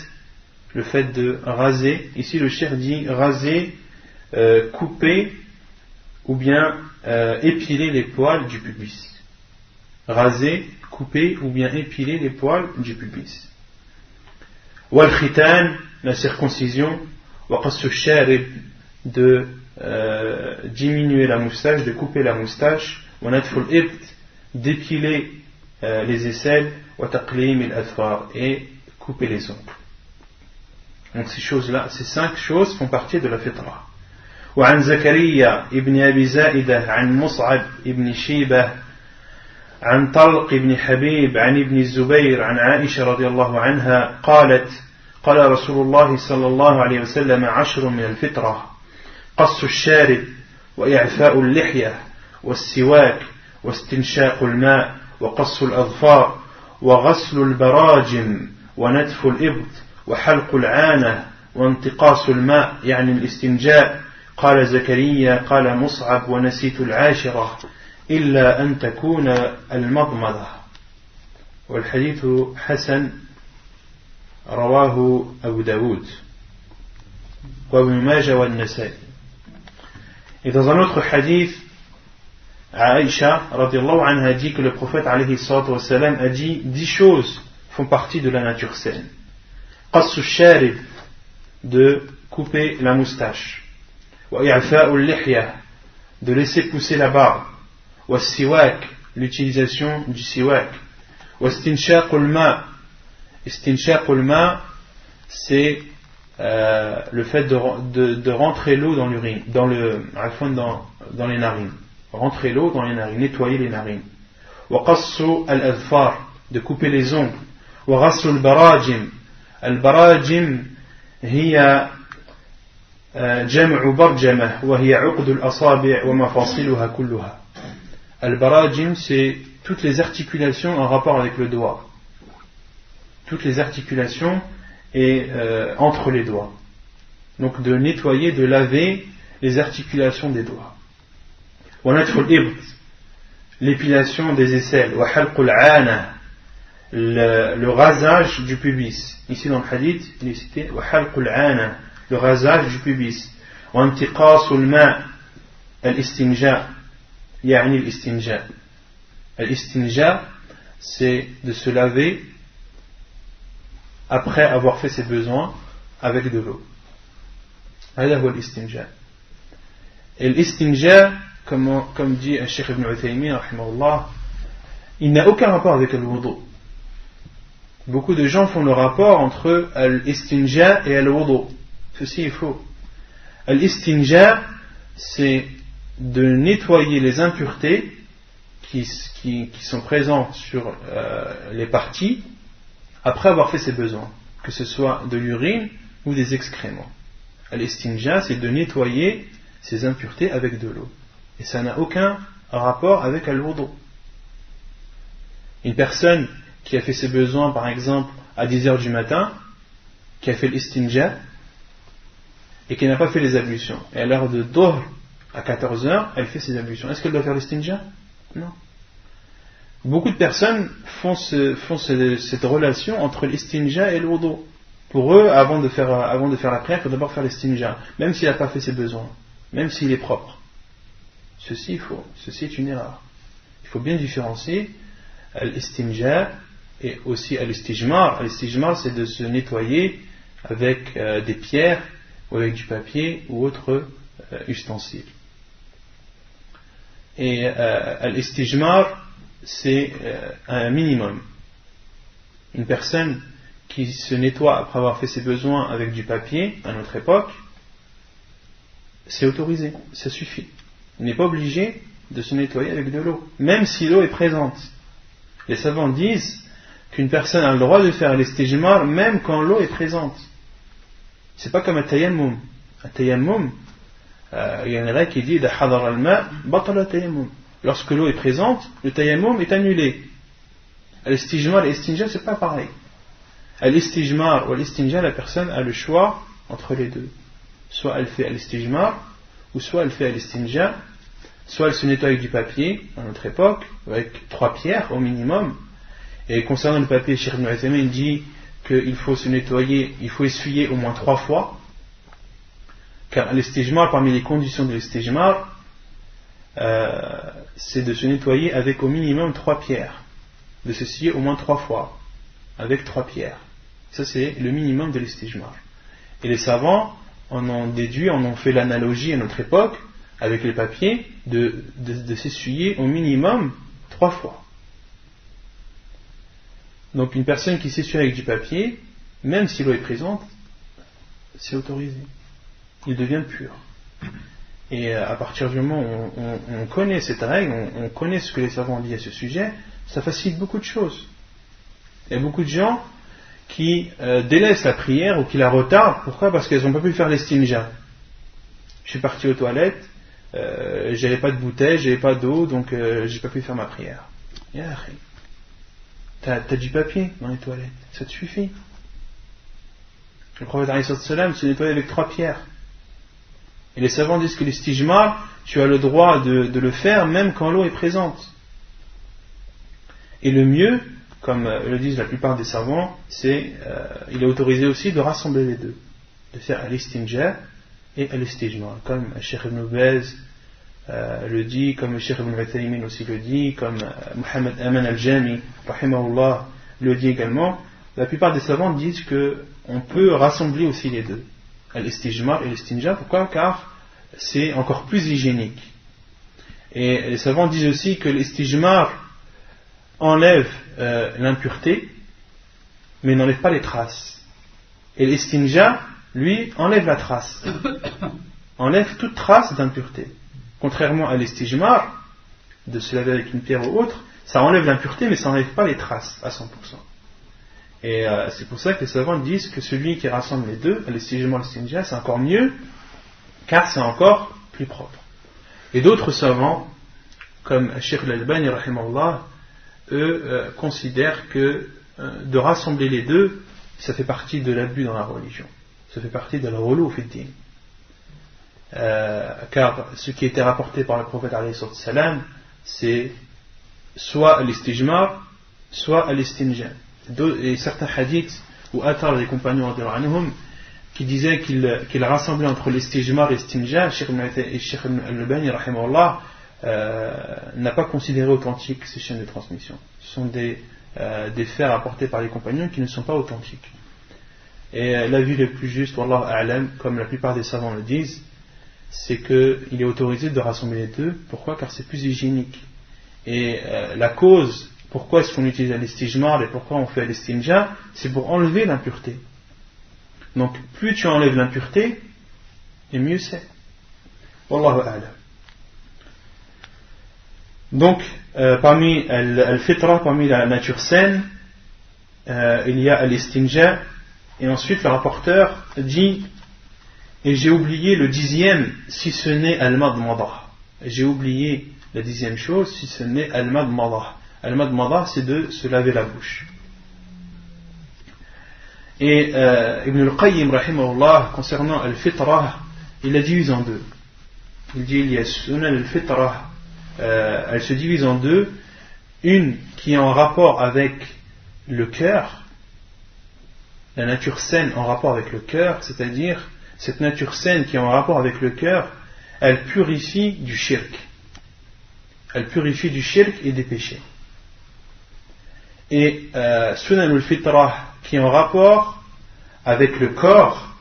le fait de raser, ici le cheikh dit raser, couper ou bien épiler les poils du pubis. Raser, couper ou bien épiler les poils du pubis. Wal-khitan, la circoncision. Wa qassu sharib, de diminuer la moustache, de couper la moustache. Wa natful ibt, d'épiler les aisselles. Wa taqlim al-adfar, et couper les ongles. Donc ces choses-là, ces 5 choses font partie de la fitra. وعن زكريا ابن أبي زائدة عن مصعب ابن شيبة عن طلق ابن حبيب عن ابن الزبير عن عائشة رضي الله عنها قالت قال رسول الله صلى الله عليه وسلم 10 من الفطرة قص الشارب وإعفاء اللحية والسواك واستنشاق الماء وقص الأظفار وغسل البراجم ونتف الإبط وحلق العانة وانتقاص الماء يعني الاستنجاء. قال زكريا قال مصعب ونسيت العاشرة إلا أن تكون المضمضة. والحديث حسن رواه أبو داود وابن ماجه والنسائي. Et dans un autre hadith, Aïcha radiallahu anha dit que le prophète alayhi salatu wa salam a dit 10 choses font partie de la nature saine. Qassu sharib, de couper la moustache. Wa i'fa'u al-lihya, de laisser pousser la barbe. Wa siwak, l'utilisation du siwak. Wa istinshaqu al-ma, istinshaqu al-ma, c'est le fait de rentrer l'eau dans l'urine, dans les narines. Rentrer l'eau dans les narines, nettoyer les narines. وقص الأظفار, de couper les ongles. وغسل البراجم, البراجم هي جمع برجمة وهي عقد الأصابع ومفاصلها كلها. البراجم, c'est toutes les articulations en rapport avec le doigt. Toutes les articulations et entre les doigts. Donc de nettoyer, de laver les articulations des doigts. ونتف الإبط, l'épilation des aisselles. وحلق العانة, le rasage du pubis. Ici dans le hadith, il est cité وحلق العانة, le rasage du pubis. وانتقاص الماء, الاستنجاء, يعني الاستنجاء. Al-istinja, c'est de se laver après avoir fait ses besoins avec de l'eau. هذا هو الاستنجاء. Et l'istinja, comme dit Cheikh Ibn Uthaymin, rahimahullah, il n'a aucun rapport avec le wudu. Beaucoup de gens font le rapport entre l'istinja et le wudu. Ceci est faux. L'istinja, c'est de nettoyer les impuretés qui sont présentes sur les parties après avoir fait ses besoins, que ce soit de l'urine ou des excréments. L'istinja, c'est de nettoyer ces impuretés avec de l'eau. Et ça n'a aucun rapport avec al-wudu. Une personne qui a fait ses besoins, par exemple, à 10h du matin, qui a fait l'istinja, et qui n'a pas fait les ablutions, et à l'heure de Dhuhr, à 14h, elle fait ses ablutions. Est-ce qu'elle doit faire l'istinja? Non. Beaucoup de personnes font cette relation entre l'istinja et le wudu. Pour eux, avant de faire la prière, il faut d'abord faire l'istinja, même s'il n'a pas fait ses besoins, même s'il est propre. Ceci est une erreur. Il faut bien différencier l'istinja et aussi l'istijmar. L'istijmar, c'est de se nettoyer avec des pierres ou avec du papier ou autre ustensile. Et l'istijmar, c'est un minimum. Une personne qui se nettoie après avoir fait ses besoins avec du papier, à notre époque, c'est autorisé, ça suffit. Il n'est pas obligé de se nettoyer avec de l'eau, même si l'eau est présente. Les savants disent qu'une personne a le droit de faire l'istijmar même quand l'eau est présente. C'est pas comme un tayammum. Un tayammum, il y en a là qui dit hadar al-ma batala tayammum. Lorsque l'eau est présente, le tayammum est annulé. L'istijmar et l'istinja, c'est pas pareil. L'istijmar ou l'istinja, la personne a le choix entre les deux. Soit elle fait l'istijmar, ou soit elle fait l'istinja, soit elle se nettoie avec du papier, à notre époque, avec 3 pierres au minimum. Et concernant le papier, Cheikh Ibn Uthaymin dit qu'il faut se nettoyer, il faut essuyer au moins 3 fois, car l'istijmar, parmi les conditions de l'istijmar, c'est de se nettoyer avec au minimum 3 pierres, de s'essuyer au moins 3 fois, avec 3 pierres. Ça c'est le minimum de l'istijmar. Et les savants en ont fait l'analogie à notre époque, avec les papiers, de s'essuyer au minimum 3 fois. Donc une personne qui s'essuie avec du papier, même si l'eau est présente, c'est autorisé. Il devient pur. Et à partir du moment où on connaît cette règle, on connaît ce que les savants ont dit à ce sujet, ça facilite beaucoup de choses. Il y a beaucoup de gens qui délaissent la prière ou qui la retardent. Pourquoi? Parce qu'elles n'ont pas pu faire l'istinja. Je suis parti aux toilettes, j'avais pas de bouteille, j'avais pas d'eau, donc j'ai pas pu faire ma prière. T'as du papier dans les toilettes, ça te suffit. Le prophète alayhi salam se nettoyait avec 3 pierres. Et les savants disent que l'istijmar, tu as le droit de le faire même quand l'eau est présente. Et le mieux, comme le disent la plupart des savants, il est autorisé aussi de rassembler les deux, de faire l'istinja et l'istijmar, comme Cheikh Ibn Baz le dit, comme Cheikh Ibn Uthaymin aussi le dit, comme Muhammad Aman al-Jami rahimahullah le dit également. La plupart des savants disent que on peut rassembler aussi les deux, l'istijmar et l'istinja. Pourquoi? Car c'est encore plus hygiénique. Et les savants disent aussi que l'istijmar enlève l'impureté, mais n'enlève pas les traces. Et l'istinja lui, enlève la trace. Enlève toute trace d'impureté. Contrairement à l'istijmar, de se laver avec une pierre ou autre, ça enlève l'impureté, mais ça n'enlève pas les traces à 100%. Et c'est pour ça que les savants disent que celui qui rassemble les deux, l'istijmar et l'istinja, c'est encore mieux, car c'est encore plus propre. Et d'autres savants, comme Cheikh al-Albani, rahimahullah, eux considèrent que de rassembler les deux, ça fait partie de l'abus dans la religion. Ça fait partie de la ghulu fi din. Car ce qui était rapporté par le prophète alayhi salam, c'est soit l'istijmar, soit l'istinja. Et certains hadiths ou athar des compagnons qui disaient qu'ils rassemblaient entre l'istijmar et l'istinja, Cheikh al-Albani rahimahullah n'a pas considéré authentique ces chaînes de transmission. Ce sont des faits rapportés par les compagnons qui ne sont pas authentiques. Et l'avis le plus juste, wallahu a'lam, comme la plupart des savants le disent, c'est qu'il est autorisé de rassembler les deux. Pourquoi? Car c'est plus hygiénique. Et la cause, pourquoi est-ce qu'on utilise l'istijmar et pourquoi on fait l'istinja, c'est pour enlever l'impureté. Donc plus tu enlèves l'impureté, et mieux c'est. Wallahu a'lam. Donc parmi al-fitra, parmi la nature saine, il y a l'istinja, et ensuite le rapporteur dit: et j'ai oublié le 10e, si ce n'est al-madmadah. J'ai oublié la 10e chose, si ce n'est al-madmadah. Al-madmadah, c'est de se laver la bouche. Et Ibn al-Qayyim, rahimahullah, concernant al-fitra, il la divise en deux. Il dit: il y a sunan al-fitra, elle se divise en deux. Une qui est en rapport avec le cœur, la nature saine en rapport avec le cœur, c'est-à-dire cette nature saine qui est en rapport avec le cœur, elle purifie du shirk. Elle purifie du shirk et des péchés. Et sunan al-fitra qui est en rapport avec le corps,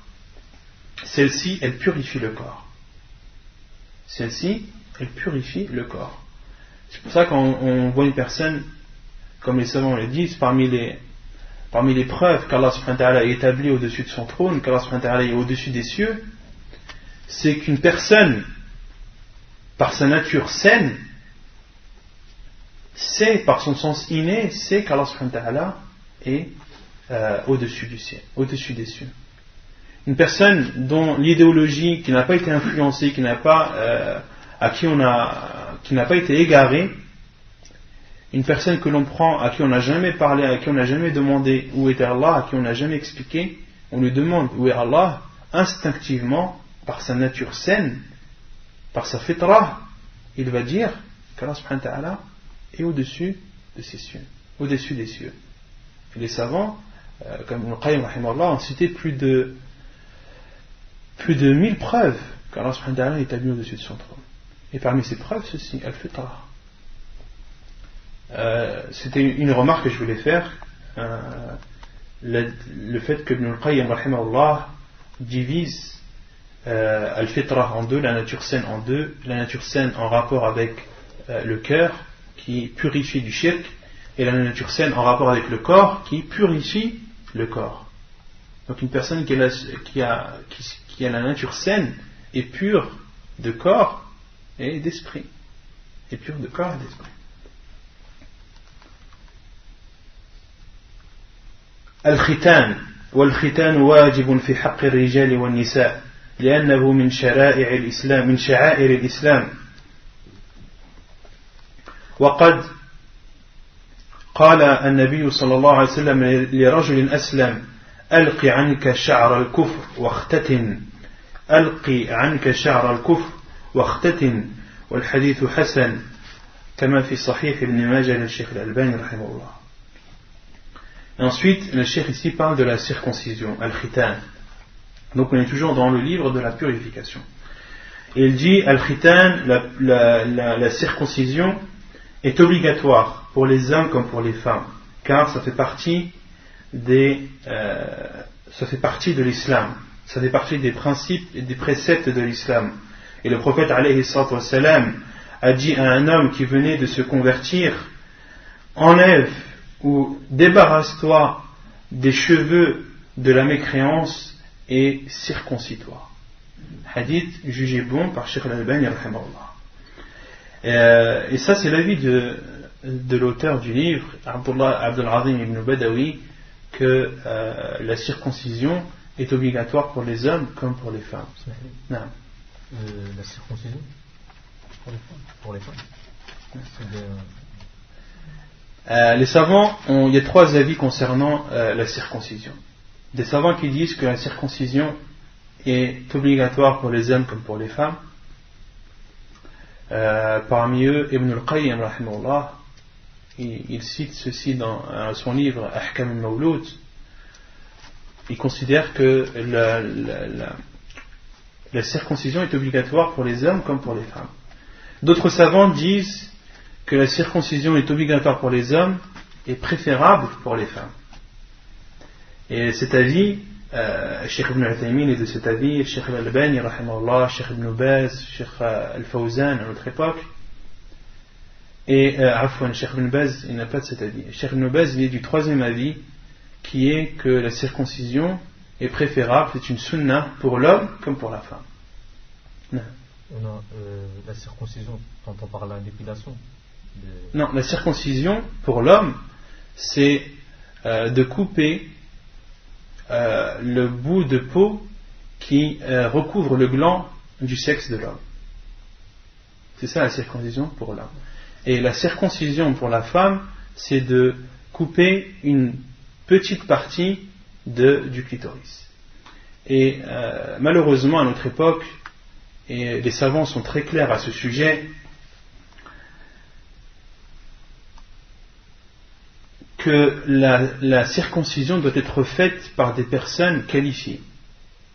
celle-ci, elle purifie le corps. Celle-ci, elle purifie le corps. C'est pour ça qu'on voit une personne, comme les savants le disent, parmi les preuves qu'Allah subhanahu wa ta'ala a établies au-dessus de son trône, qu'Allah subhanahu wa ta'ala est au-dessus des cieux, c'est qu'une personne, par sa nature saine, sait, par son sens inné, sait qu'Allah subhanahu wa ta'ala est au-dessus du ciel, au-dessus des cieux. Une personne dont l'idéologie, qui n'a pas été influencée, qui n'a pas été égarée, une personne que l'on prend, à qui on n'a jamais parlé, à qui on n'a jamais demandé où était Allah, à qui on n'a jamais expliqué, on lui demande où est Allah, instinctivement, par sa nature saine, par sa fitra, il va dire qu'Allah subhanahu wa ta'ala est au-dessus de ses cieux, au-dessus des cieux. Et les savants, comme Ibn Qayyim rahimahullah, ont cité plus de 1000 preuves qu'Allah subhanahu wa ta'ala est établi au-dessus de son trône. Et parmi ces preuves, ceci, al-fitra. C'était une remarque que je voulais faire, le fait que Ibn al-Qayyim rahimahullah divise al-fitra en deux, la nature saine en deux, la nature saine en rapport avec le cœur qui purifie du shirk, et la nature saine en rapport avec le corps qui purifie le corps. Donc une personne qui a la nature saine est pure de corps et d'esprit, est pure de corps et d'esprit. الختان والختان واجب في حق الرجال والنساء لأنه من شعائر الإسلام وقد قال النبي صلى الله عليه وسلم لرجل أسلم ألق عنك شعر الكفر واختتن ألق عنك شعر الكفر واختتن والحديث حسن كما في صحيح ابن ماجه للشيخ الألباني رحمه الله. Ensuite, le cheikh ici parle de la circoncision, al-khitan. Donc on est toujours dans le livre de la purification. Et il dit, al-khitan, la circoncision est obligatoire pour les hommes comme pour les femmes, car ça fait partie de l'islam, ça fait partie des principes et des préceptes de l'islam. Et le prophète alayhi salatu wassalam a dit à un homme qui venait de se convertir: enlève ou débarrasse-toi des cheveux de la mécréance et circoncitoire. Hadith jugé bon par Cheikh Al-Albani rahimahullah. Et ça c'est l'avis de l'auteur du livre, Abdul Azim ibn Badawi, que la circoncision est obligatoire pour les hommes comme pour les femmes. La circoncision pour les femmes. Les savants, il y a 3 avis concernant la circoncision. Des savants qui disent que la circoncision est obligatoire pour les hommes comme pour les femmes. Parmi eux, Ibn al-Qayyim rahimahullah, il cite ceci dans son livre Ahkam al-Mawlud. Il considère que la circoncision est obligatoire pour les hommes comme pour les femmes. D'autres savants disent que la circoncision est obligatoire pour les hommes et préférable pour les femmes. Et cet avis, Cheikh Ibn Uthaymin est de cet avis, Cheikh Al-Albani rahimahullah, Cheikh Ibn Baz, Cheikh Al-Fawzan à notre époque. Et Cheikh Ibn Baz, il n'a pas de cet avis. Cheikh Ibn Baz, il est du 3e avis, qui est que la circoncision est préférable, c'est une sunna pour l'homme comme pour la femme. La circoncision, t'entends par la dépilation Non, la circoncision pour l'homme, c'est de couper le bout de peau qui recouvre le gland du sexe de l'homme. C'est ça la circoncision pour l'homme. Et la circoncision pour la femme, c'est de couper une petite partie du clitoris. Et malheureusement à notre époque, et les savants sont très clairs à ce sujet, que la circoncision doit être faite par des personnes qualifiées.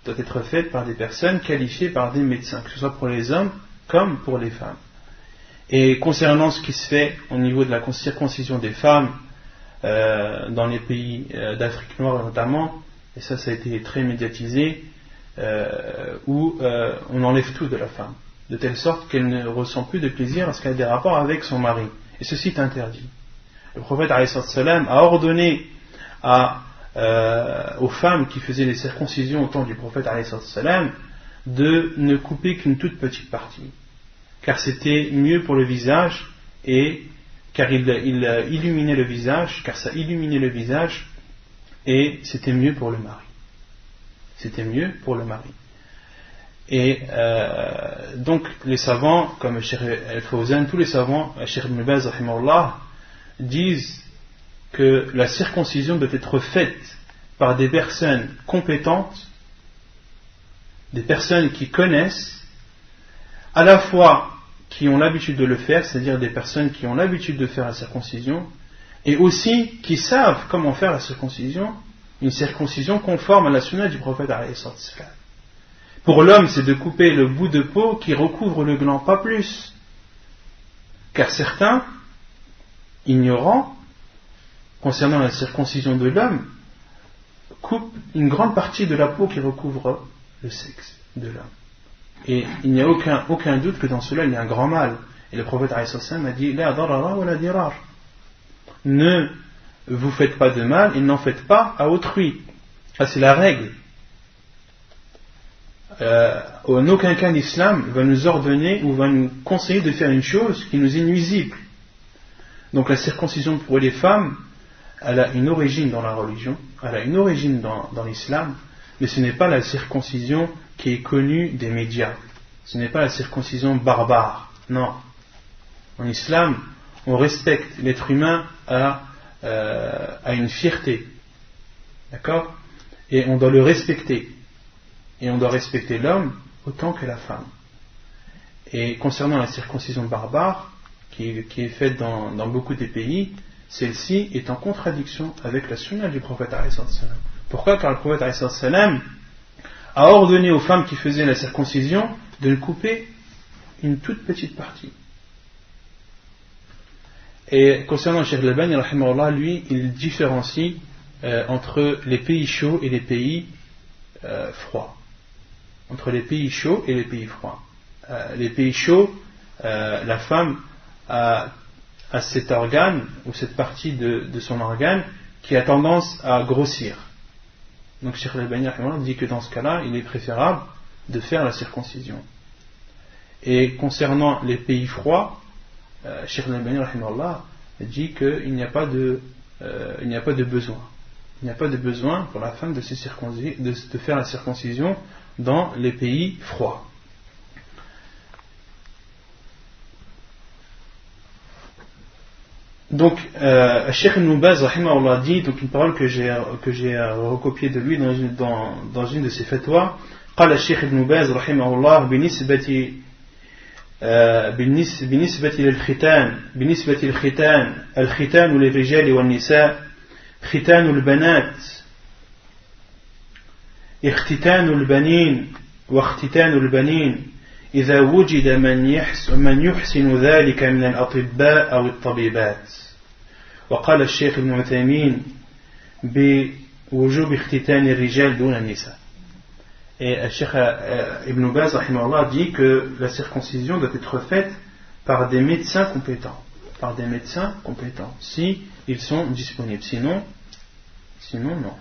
Doit être faite par des personnes qualifiées par des médecins, que ce soit pour les hommes comme pour les femmes. Et concernant ce qui se fait au niveau de la circoncision des femmes dans les pays d'Afrique noire notamment, et ça a été très médiatisé, où on enlève tout de la femme, de telle sorte qu'elle ne ressent plus de plaisir lorsqu'elle a des rapports avec son mari. Et ceci est interdit. Le prophète a ordonné aux femmes qui faisaient les circoncisions au temps du prophète de ne couper qu'une toute petite partie, car c'était mieux pour le visage, et car il illuminait le visage, car ça illuminait le visage, et c'était mieux pour le mari. C'était mieux pour le mari. Et donc les savants comme Cheikh Al-Fawzan, tous les savants, Cheikh Ibn Baz rahimahullah, disent que la circoncision doit être faite par des personnes compétentes, des personnes qui connaissent, à la fois qui ont l'habitude de le faire, c'est-à-dire des personnes qui ont l'habitude de faire la circoncision, et aussi qui savent comment faire la circoncision, une circoncision conforme à la sunna du prophète alayhi salatu wassalam. Pour l'homme, c'est de couper le bout de peau qui recouvre le gland, pas plus. Car certains, ignorants, concernant la circoncision de l'homme, coupent une grande partie de la peau qui recouvre le sexe de l'homme. Et il n'y a aucun doute que dans cela il y a un grand mal. Et le prophète alayhi salatu wassalam a dit La darara wa la dirar. Ne vous faites pas de mal et n'en faites pas à autrui. Ça c'est la règle. En aucun cas l'islam va nous ordonner ou va nous conseiller de faire une chose qui nous est nuisible. Donc la circoncision pour les femmes, elle a une origine dans la religion, elle a une origine dans l'islam, mais ce n'est pas la circoncision qui est connue des médias. Ce n'est pas la circoncision barbare. Non. En islam, on respecte l'être humain à une fierté. D'accord ? Et on doit le respecter. Et on doit respecter l'homme autant que la femme. Et concernant la circoncision barbare, qui est faite dans beaucoup des pays, celle-ci est en contradiction avec la sunna du prophète alayhi salam. Pourquoi ? Car le prophète alayhi salam a ordonné aux femmes qui faisaient la circoncision de ne couper une toute petite partie. Et concernant Cheikh Al-Albani, rahimahullah, lui, il différencie entre les pays chauds et les pays froids. Entre les pays chauds et les pays froids. Les pays chauds, la femme a cet organe, ou cette partie de son organe, qui a tendance à grossir. Donc Cheikh Al-Albani dit que dans ce cas-là, il est préférable de faire la circoncision. Et concernant les pays froids, Cheikh Al-Albani dit qu'il n'y a pas de besoin. Il n'y a pas de besoin pour la femme de faire la circoncision dans les pays froids. Donc, Cheikh Ibn Baz dit, donc une parole que j'ai recopiée de lui dans une de ses fatwas. قال الشيخ ابن باز رحمه الله بالنسبة للختان الختان للرجال والنساء ختان البنات اختتان البنين واختتان البنين إذا وجد من يحسن ذلك من الأطباء أو الطبيبات. وقال الشيخ ابن عثيمين بوجوب اختتان الرجال دون النساء. Et Cheikh Ibn Baz dit que la circoncision doit être faite par des médecins compétents. Par des médecins compétents, si ils sont disponibles. Sinon non.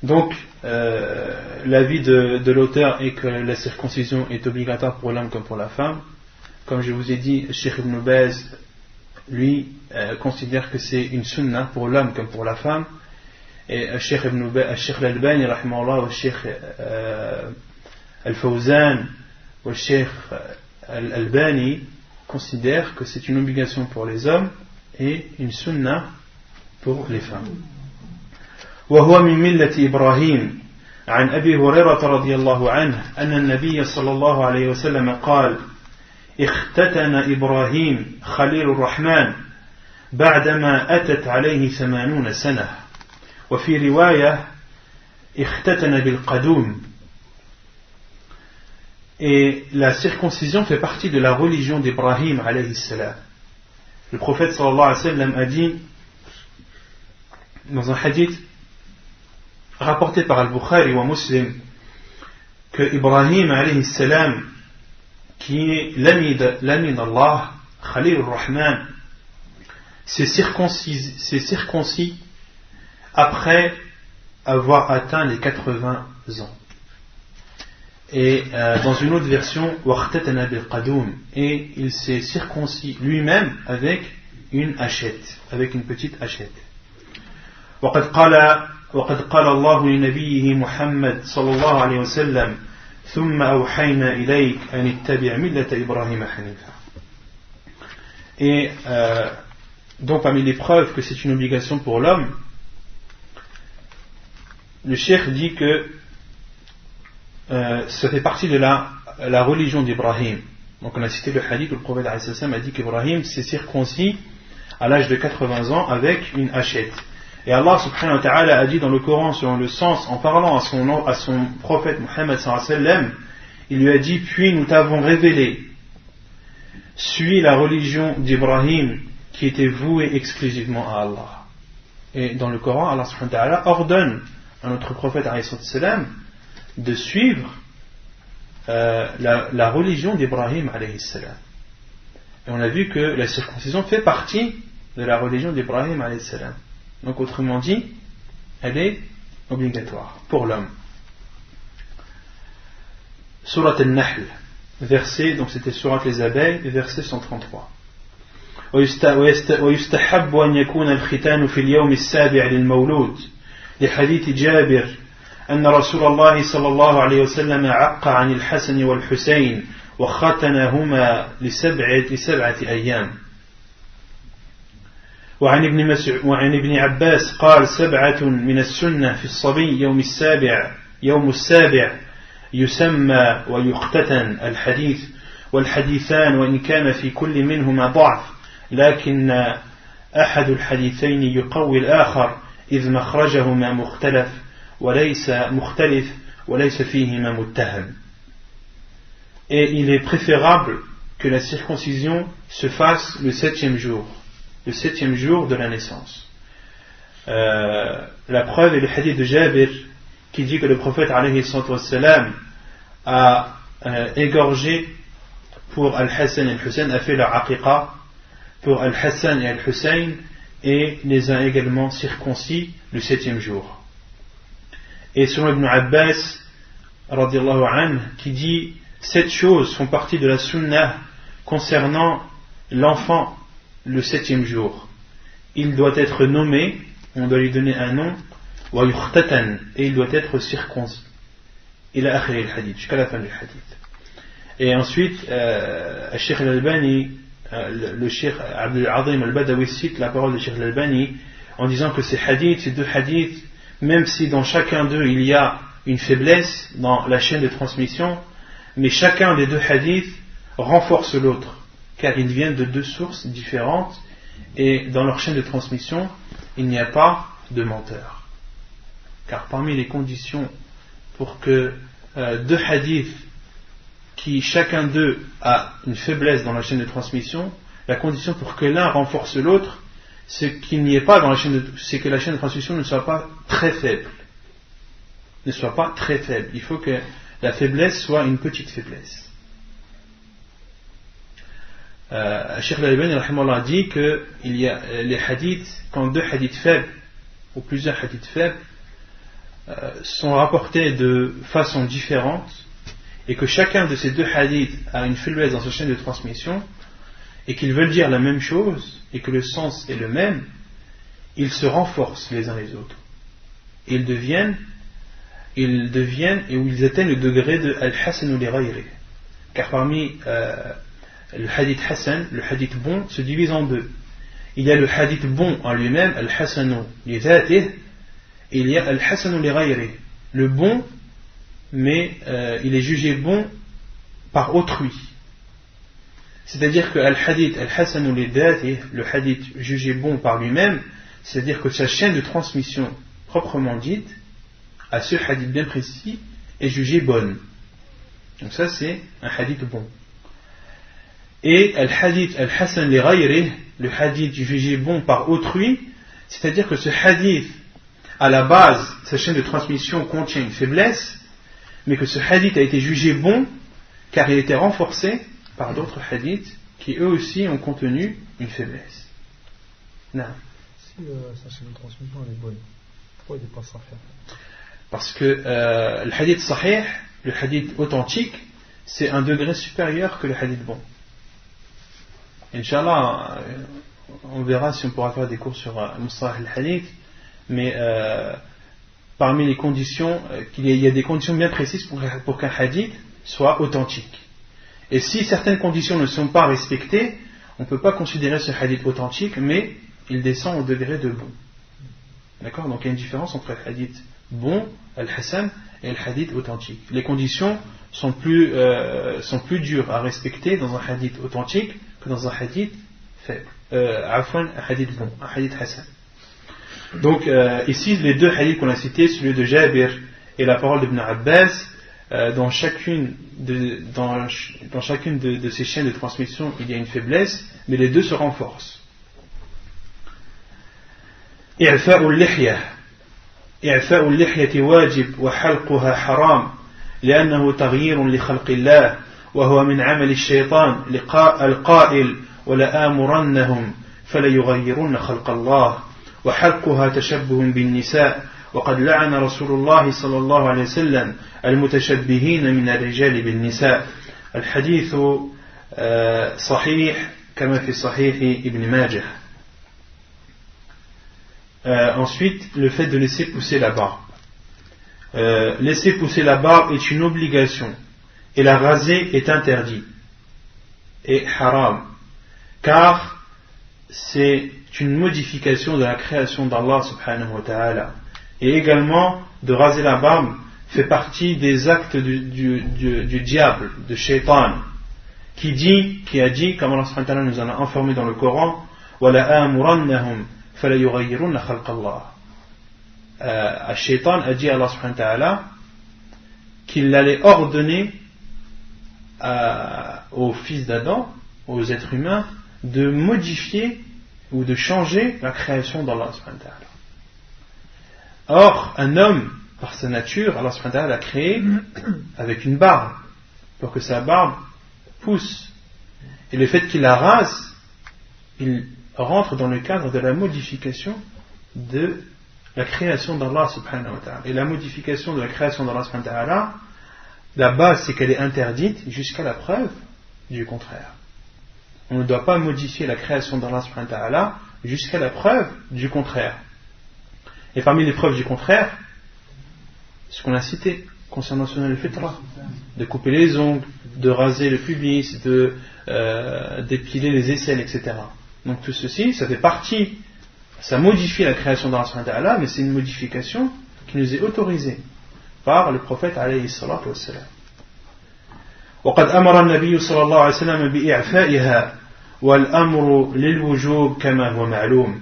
Donc, l'avis de l'auteur est que la circoncision est obligatoire pour l'homme comme pour la femme. Comme je vous ai dit, Cheikh Ibn Baz, lui, considère que c'est une sunna pour l'homme comme pour la femme. Et Cheikh Al-Albani, rahimahullah, Cheikh Al-Fawzan, Cheikh Al-Albani considèrent que c'est une obligation pour les hommes et une sunna pour les femmes. وهو من ملة إبراهيم عن أبي هريرة رضي الله عنه أن النبي صلى الله عليه وسلم قال اختتن إبراهيم خليل الرحمن بعدما أتت عليه 80 سنة وفي رواية اختتن بالقدوم. Et la circoncision fait partie de la religion d'Ibrahim alayhi salam. Le prophète sallallahu alayhi wa sallam a dit dans un hadith rapporté par Al-Bukhari ou Muslim que Ibrahim alayhi salam, qui est l'ami d'Allah, Khalil al-Rahman, s'est circoncis après avoir atteint les 80 ans. Et dans une autre version, waqtatana bil qadoum, et il s'est circoncis lui-même avec une hachette, avec une petite hachette. وقد قال الله لنبيه محمد صلى الله عليه وسلم ثم أوحينا إليك أن اتبع ملة إبراهيم حنيفا. Et donc parmi les preuves que c'est une obligation pour l'homme, le cheikh dit que ça fait partie de la religion d'Ibrahim. Donc on a cité le hadith où le prophète a dit qu'Ibrahim s'est circoncis à l'âge de 80 ans avec une hachette. Et Allah subhanahu wa ta'ala a dit dans le Coran, selon le sens, en parlant à son prophète Muhammad sallallahu alayhi wa sallam, il lui a dit: puis nous t'avons révélé, suis la religion d'Ibrahim qui était vouée exclusivement à Allah. Et dans le Coran, Allah subhanahu wa ta'ala ordonne à notre prophète alayhi salam de suivre la religion d'Ibrahim alayhi salam. Et on a vu que la circoncision fait partie de la religion d'Ibrahim alayhi salam. Donc autrement dit, elle est obligatoire pour l'homme. Surat al-Nahl, verset, donc c'était Surat les abeilles, verset 133. ويستحب أن يكون الختان في اليوم السابع للمولود لحديث جابر أن رسول الله صلى الله عليه وسلم عق عن الحسن والحسين وختنهما لسبعة أيام. وعن ابن عباس قال: 7 من السنة في الصبي يوم السابع يسمى ويختتن الحديث والحديثان وإن كان في كل منهما ضعف لكن أحد الحديثين يقوي الآخر إذ مخرجهما مختلف وليس فيهما متهم. Et il est préférable que la circoncision se fasse le 7e jour. Le 7e jour de la naissance. La preuve est le hadith de Jabir qui dit que le prophète alayhi salam a égorgé pour Al-Hassan et Al-Hussein, a fait leur aqiqa pour Al-Hassan et Al-Hussein et les a également circoncis le 7e jour. Et selon Ibn Abbas, radiyallahu anhu, qui dit 7 choses font partie de la sunnah concernant l'enfant le 7e jour. Il doit être nommé, on doit lui donner un nom, wa yukhtatan, et il doit être circoncis. Ila akhir al-hadith, jusqu'à la fin du hadith. Et ensuite, Cheikh al-Albani, le Cheikh Abdul Azim al-Badawi cite la parole de Cheikh al-Albani en disant que ces deux hadiths, même si dans chacun d'eux il y a une faiblesse dans la chaîne de transmission, mais chacun des 2 hadiths renforce l'autre, car ils viennent de 2 sources différentes, et dans leur chaîne de transmission, il n'y a pas de menteur. Car parmi les conditions pour que 2 hadiths qui chacun d'eux a une faiblesse dans la chaîne de transmission, la condition pour que l'un renforce l'autre, c'est qu'il n'y ait pas dans la chaîne c'est que la chaîne de transmission ne soit pas très faible. Ne soit pas très faible. Il faut que la faiblesse soit une petite faiblesse. Cheikh Al-Albani a dit que il y a les hadiths, quand 2 hadiths faibles ou plusieurs hadiths faibles sont rapportés de façon différente, et que chacun de ces 2 hadiths a une faiblesse dans sa chaîne de transmission, et qu'ils veulent dire la même chose, et que le sens est le même, ils se renforcent les uns les autres. Ils deviennent et où ils atteignent le degré de al-hasan ou li ghayri. Car parmi le hadith hasan, le hadith bon se divise en 2. Il y a le hadith bon en lui-même, al-hasanu li dhatih, et il y a al-hasanu li ghayri, le bon, mais il est jugé bon par autrui. C'est-à-dire que al-hadith al-hasanu li dhatih, le hadith jugé bon par lui-même, c'est-à-dire que sa chaîne de transmission proprement dite, à ce hadith bien précis, est jugée bonne. Donc ça c'est un hadith bon. Et al-hadith al-hasan li ghayri, le hadith jugé bon par autrui, c'est-à-dire que ce hadith, à la base, sa chaîne de transmission contient une faiblesse, mais que ce hadith a été jugé bon car il a été renforcé par d'autres hadiths qui eux aussi ont contenu une faiblesse. Non. Si sa chaîne de transmission elle est bonne, pourquoi il n'est pas sahih? Parce que le hadith sahih, le hadith authentique, c'est un degré supérieur que le hadith bon. Inch'Allah, on verra si on pourra faire des cours sur Mustalah al-Hadith, mais parmi les conditions, il y a des conditions bien précises pour qu'un hadith soit authentique. Et si certaines conditions ne sont pas respectées, on ne peut pas considérer ce hadith authentique, mais il descend au degré de bon. D'accord? Donc il y a une différence entre le hadith bon, al-Hassan, et le hadith authentique. Les conditions sont plus dures à respecter dans un hadith authentique que dans un hadith faible. Un hadith bon, un hadith Hassan. Donc ici les 2 hadiths qu'on a cités, celui de Jabir et la parole d'Ibn Abbas, dans chacune de ces chaînes de transmission il y a une faiblesse, mais les 2 se renforcent. إعفاء اللحية واجب وحلقها حرام لأنه تغيير لخلق الله وهو من عمل الشيطان القائل ولآمرنهم فليغيرن خلق الله وحلقها تشبه بالنساء وقد لعن رسول الله صلى الله عليه وسلم المتشبهين من الرجال بالنساء. الحديث صحيح كما في صحيح ابن ماجه. Ensuite, le fait de laisser pousser la barbe. Laisser pousser la barbe est une obligation et la raser est interdit et haram, car c'est une modification de la création d'Allah subhanahu wa ta'ala. Et également, de raser la barbe fait partie des actes du diable, de Shaitan, qui a dit, comme Allah subhanahu wa ta'ala nous en a informé dans le Coran, وَلَا آمُرَنَّهُمْ فَلَا يُغَيِّرُنَّ خَلْقَ اللَّهِ. Shaitan a dit à Allah subhanahu wa ta'ala qu'il allait ordonner aux fils d'Adam, aux êtres humains, de modifier ou de changer la création d'Allah subhanahu wa ta'ala. Or, un homme, par sa nature, Allah subhanahu wa ta'ala l'a créé avec une barbe, pour que sa barbe pousse. Et le fait qu'il la rase, il rentre dans le cadre de la modification de la création d'Allah subhanahu wa ta'ala. Et la modification de la création d'Allah subhanahu wa ta'ala, la base c'est qu'elle est interdite jusqu'à la preuve du contraire. On ne doit pas modifier la création d'Allah subhanahu wa ta'ala jusqu'à la preuve du contraire. Et parmi les preuves du contraire, ce qu'on a cité concernant Sunan al-Fitra, de couper les ongles, de raser le pubis, d'épiler les aisselles, etc. Donc tout ceci, ça fait partie, ça modifie la création d'Allah subhanahu wa ta'ala, mais c'est une modification qui nous est autorisée par le prophète alayhi salatu wassalam. وقد أمر النبي صلى الله عليه وسلم بإعفائها والأمر للوجوب كما هو معلوم.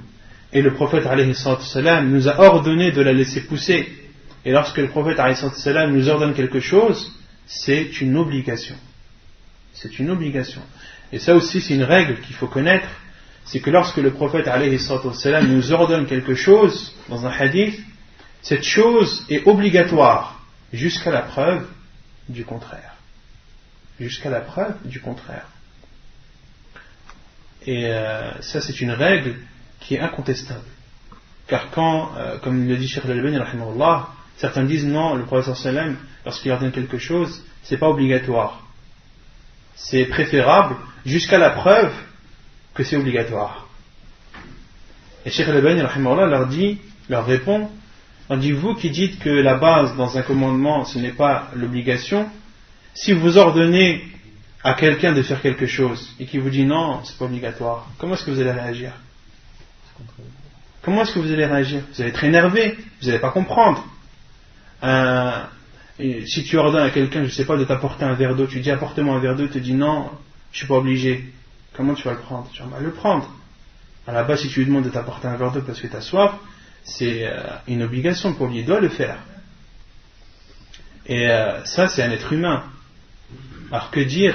Et le prophète alayhi salatu wassalam nous a ordonné de la laisser pousser. Et lorsque le prophète alayhi salatu wassalam nous ordonne quelque chose, c'est une obligation. C'est une obligation. Et ça aussi c'est une règle qu'il faut connaître, c'est que lorsque le prophète alayhi salatu wassalam nous ordonne quelque chose dans un hadith, cette chose est obligatoire jusqu'à la preuve du contraire. Jusqu'à la preuve du contraire. Et ça c'est une règle qui est incontestable. Car quand, comme le dit Cheikh Al-Albani rahimahullah, certains disent non, le prophète sallallahu alayhi wa sallam, lorsqu'il ordonne quelque chose, c'est pas obligatoire. C'est préférable jusqu'à la preuve que c'est obligatoire. Et Cheikh Al-Albani rahimahullah leur répond, vous qui dites que la base dans un commandement ce n'est pas l'obligation, si vous ordonnez à quelqu'un de faire quelque chose et qu'il vous dit non, c'est pas obligatoire, comment est-ce que vous allez réagir? Comment est-ce que vous allez réagir? Vous allez être énervé, vous n'allez pas comprendre. Si tu ordonnes à quelqu'un, je ne sais pas, de t'apporter un verre d'eau, tu dis apporte-moi un verre d'eau, il te dit non, je ne suis pas obligé. Comment tu vas le prendre? Tu vas mal le prendre. À la base, si tu lui demandes de t'apporter un verre d'eau parce que tu as soif, c'est une obligation pour lui, il doit le faire. Et ça, c'est un être humain. Alors que dire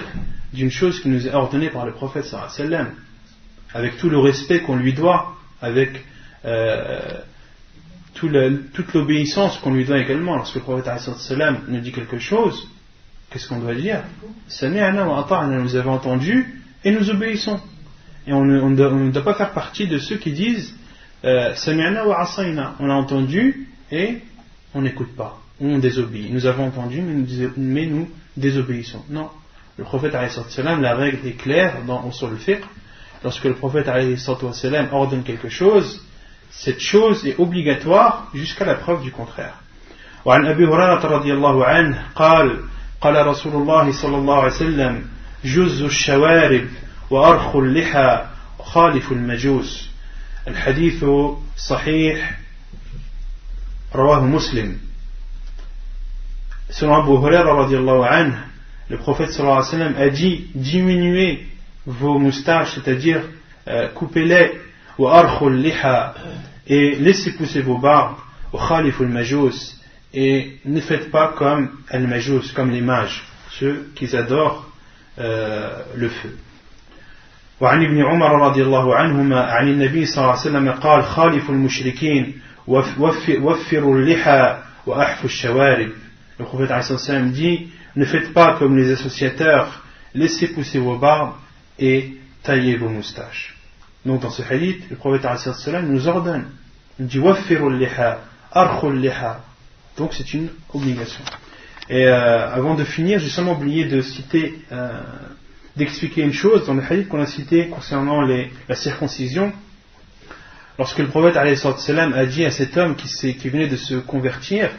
d'une chose qui nous est ordonnée par le prophète sallallahu alayhi wa sallam, avec tout le respect qu'on lui doit, avec toute l'obéissance qu'on lui doit également. Lorsque le prophète sallallahu alayhi wa sallam nous dit quelque chose, qu'est-ce qu'on doit dire? Sami'na wa ata'na, nous avons entendu et nous obéissons. Et on ne doit pas faire partie de ceux qui disent Sami'na wa asayna, on a entendu et on n'écoute pas, on désobéit. Nous avons entendu mais nous désobéissons. Non, le prophète alayhi wa sallam, la règle est claire sur le fiqh. Lorsque le prophète alayhi wa sallam ordonne quelque chose, cette chose est obligatoire jusqu'à la preuve du contraire. وعن أبي هريرة رضي الله عنه قال قال رسول الله صلى الله عليه وسلم جز الشوارب وأرخ اللحى خالف المجوس. الحديث صحيح رواه مسلم. Selon Abu Hurayra radiyallahu anhu, le prophète sallallahu alayhi wa sallam a dit diminuez vos moustaches, c'est-à-dire coupez-les, wa arkhul liha, et laissez pousser vos barbes, wa khaliful majus, et ne faites pas comme al-majus, comme les mages, ceux qui adorent le feu. وعن ابن عمر رضي الله عنهما عن النبي صلى الله عليه وسلم قال خالف المشركين وفروا اللحى وأحفوا الشوارب. Le prophète alayhi wa sallam dit ne faites pas comme les associateurs, laissez pousser vos barbes et taillez vos moustaches. Donc dans ce hadith, le prophète alayhi wa sallam nous ordonne, il dit waffirul liha, arkhul liha. Donc c'est une obligation. Et avant de finir, j'ai seulement oublié de citer, d'expliquer une chose dans le hadith qu'on a cité concernant la circoncision. Lorsque le prophète alayhi wa sallam a dit à cet homme qui venait de se convertir,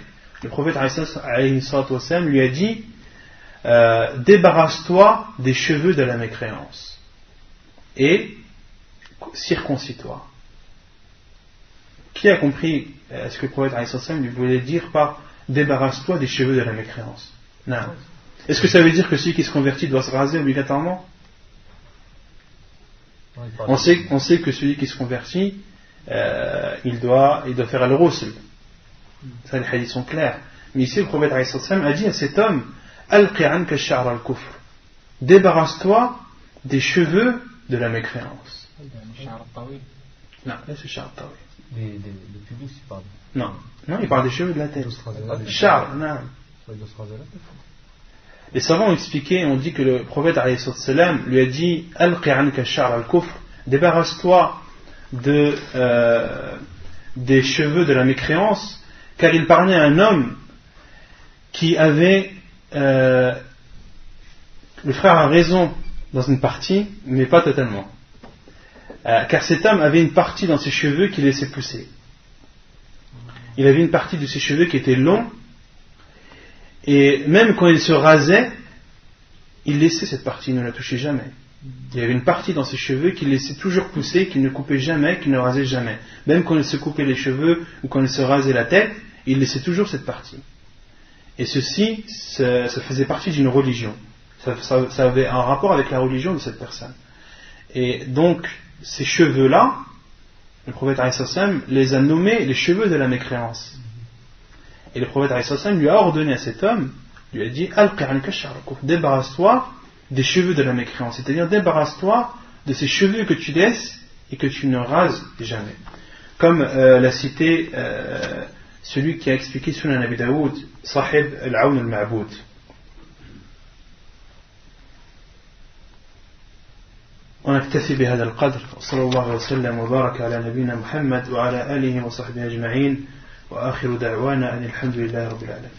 le prophète alayhi wa sallam lui a dit débarrasse-toi des cheveux de la mécréance et circoncis-toi. Qui a compris ce que le prophète alayhi wa sallam lui voulait dire par débarrasse-toi des cheveux de la mécréance? Non. Est-ce que ça veut dire que celui qui se convertit doit se raser obligatoirement? On sait que celui qui se convertit il doit faire al-ghusl. Ça, les hadiths sont clairs. Mais ici, le prophète alayhi wa sallam a dit à cet homme alqi anka sha'r al-kufr, débarrasse-toi des cheveux de la mécréance. Non, là c'est sha'r tawi. Le pubis, il parle. Non, il parle des cheveux de la tête. Sha'r, non. Les savants ont expliqué, ont dit que le prophète alayhi wa sallam lui a dit alqi anka sha'r al-kufr, débarrasse-toi des cheveux de la mécréance, car il parlait à un homme qui avait le frère a raison dans une partie, mais pas totalement, car cet homme avait une partie dans ses cheveux qu'il laissait pousser. Il avait une partie de ses cheveux qui était long, et même quand il se rasait, il laissait cette partie, il ne la touchait jamais. Il y avait une partie dans ses cheveux qu'il laissait toujours pousser, qu'il ne coupait jamais, qu'il ne rasait jamais. Même quand il se coupait les cheveux ou quand il se rasait la tête, il laissait toujours cette partie. Et ceci, ça faisait partie d'une religion. Ça avait un rapport avec la religion de cette personne. Et donc, ces cheveux-là, le prophète ﷺ les a nommés les cheveux de la mécréance. Et le prophète ﷺ lui a ordonné à cet homme, lui a dit, débarrasse-toi des cheveux de la mécréance, c'est-à-dire débarrasse-toi de ces cheveux que tu laisses et que tu ne rases jamais. Comme l'a cité celui qui a expliqué Sunan Abi Daoud, Sahib al-Awn al-Ma'boud. ونكتفي بهذا القدر صلى الله وسلم وبارك على نبينا محمد وعلى آله وصحبه أجمعين وآخر دعوانا أن الحمد لله رب العالمين.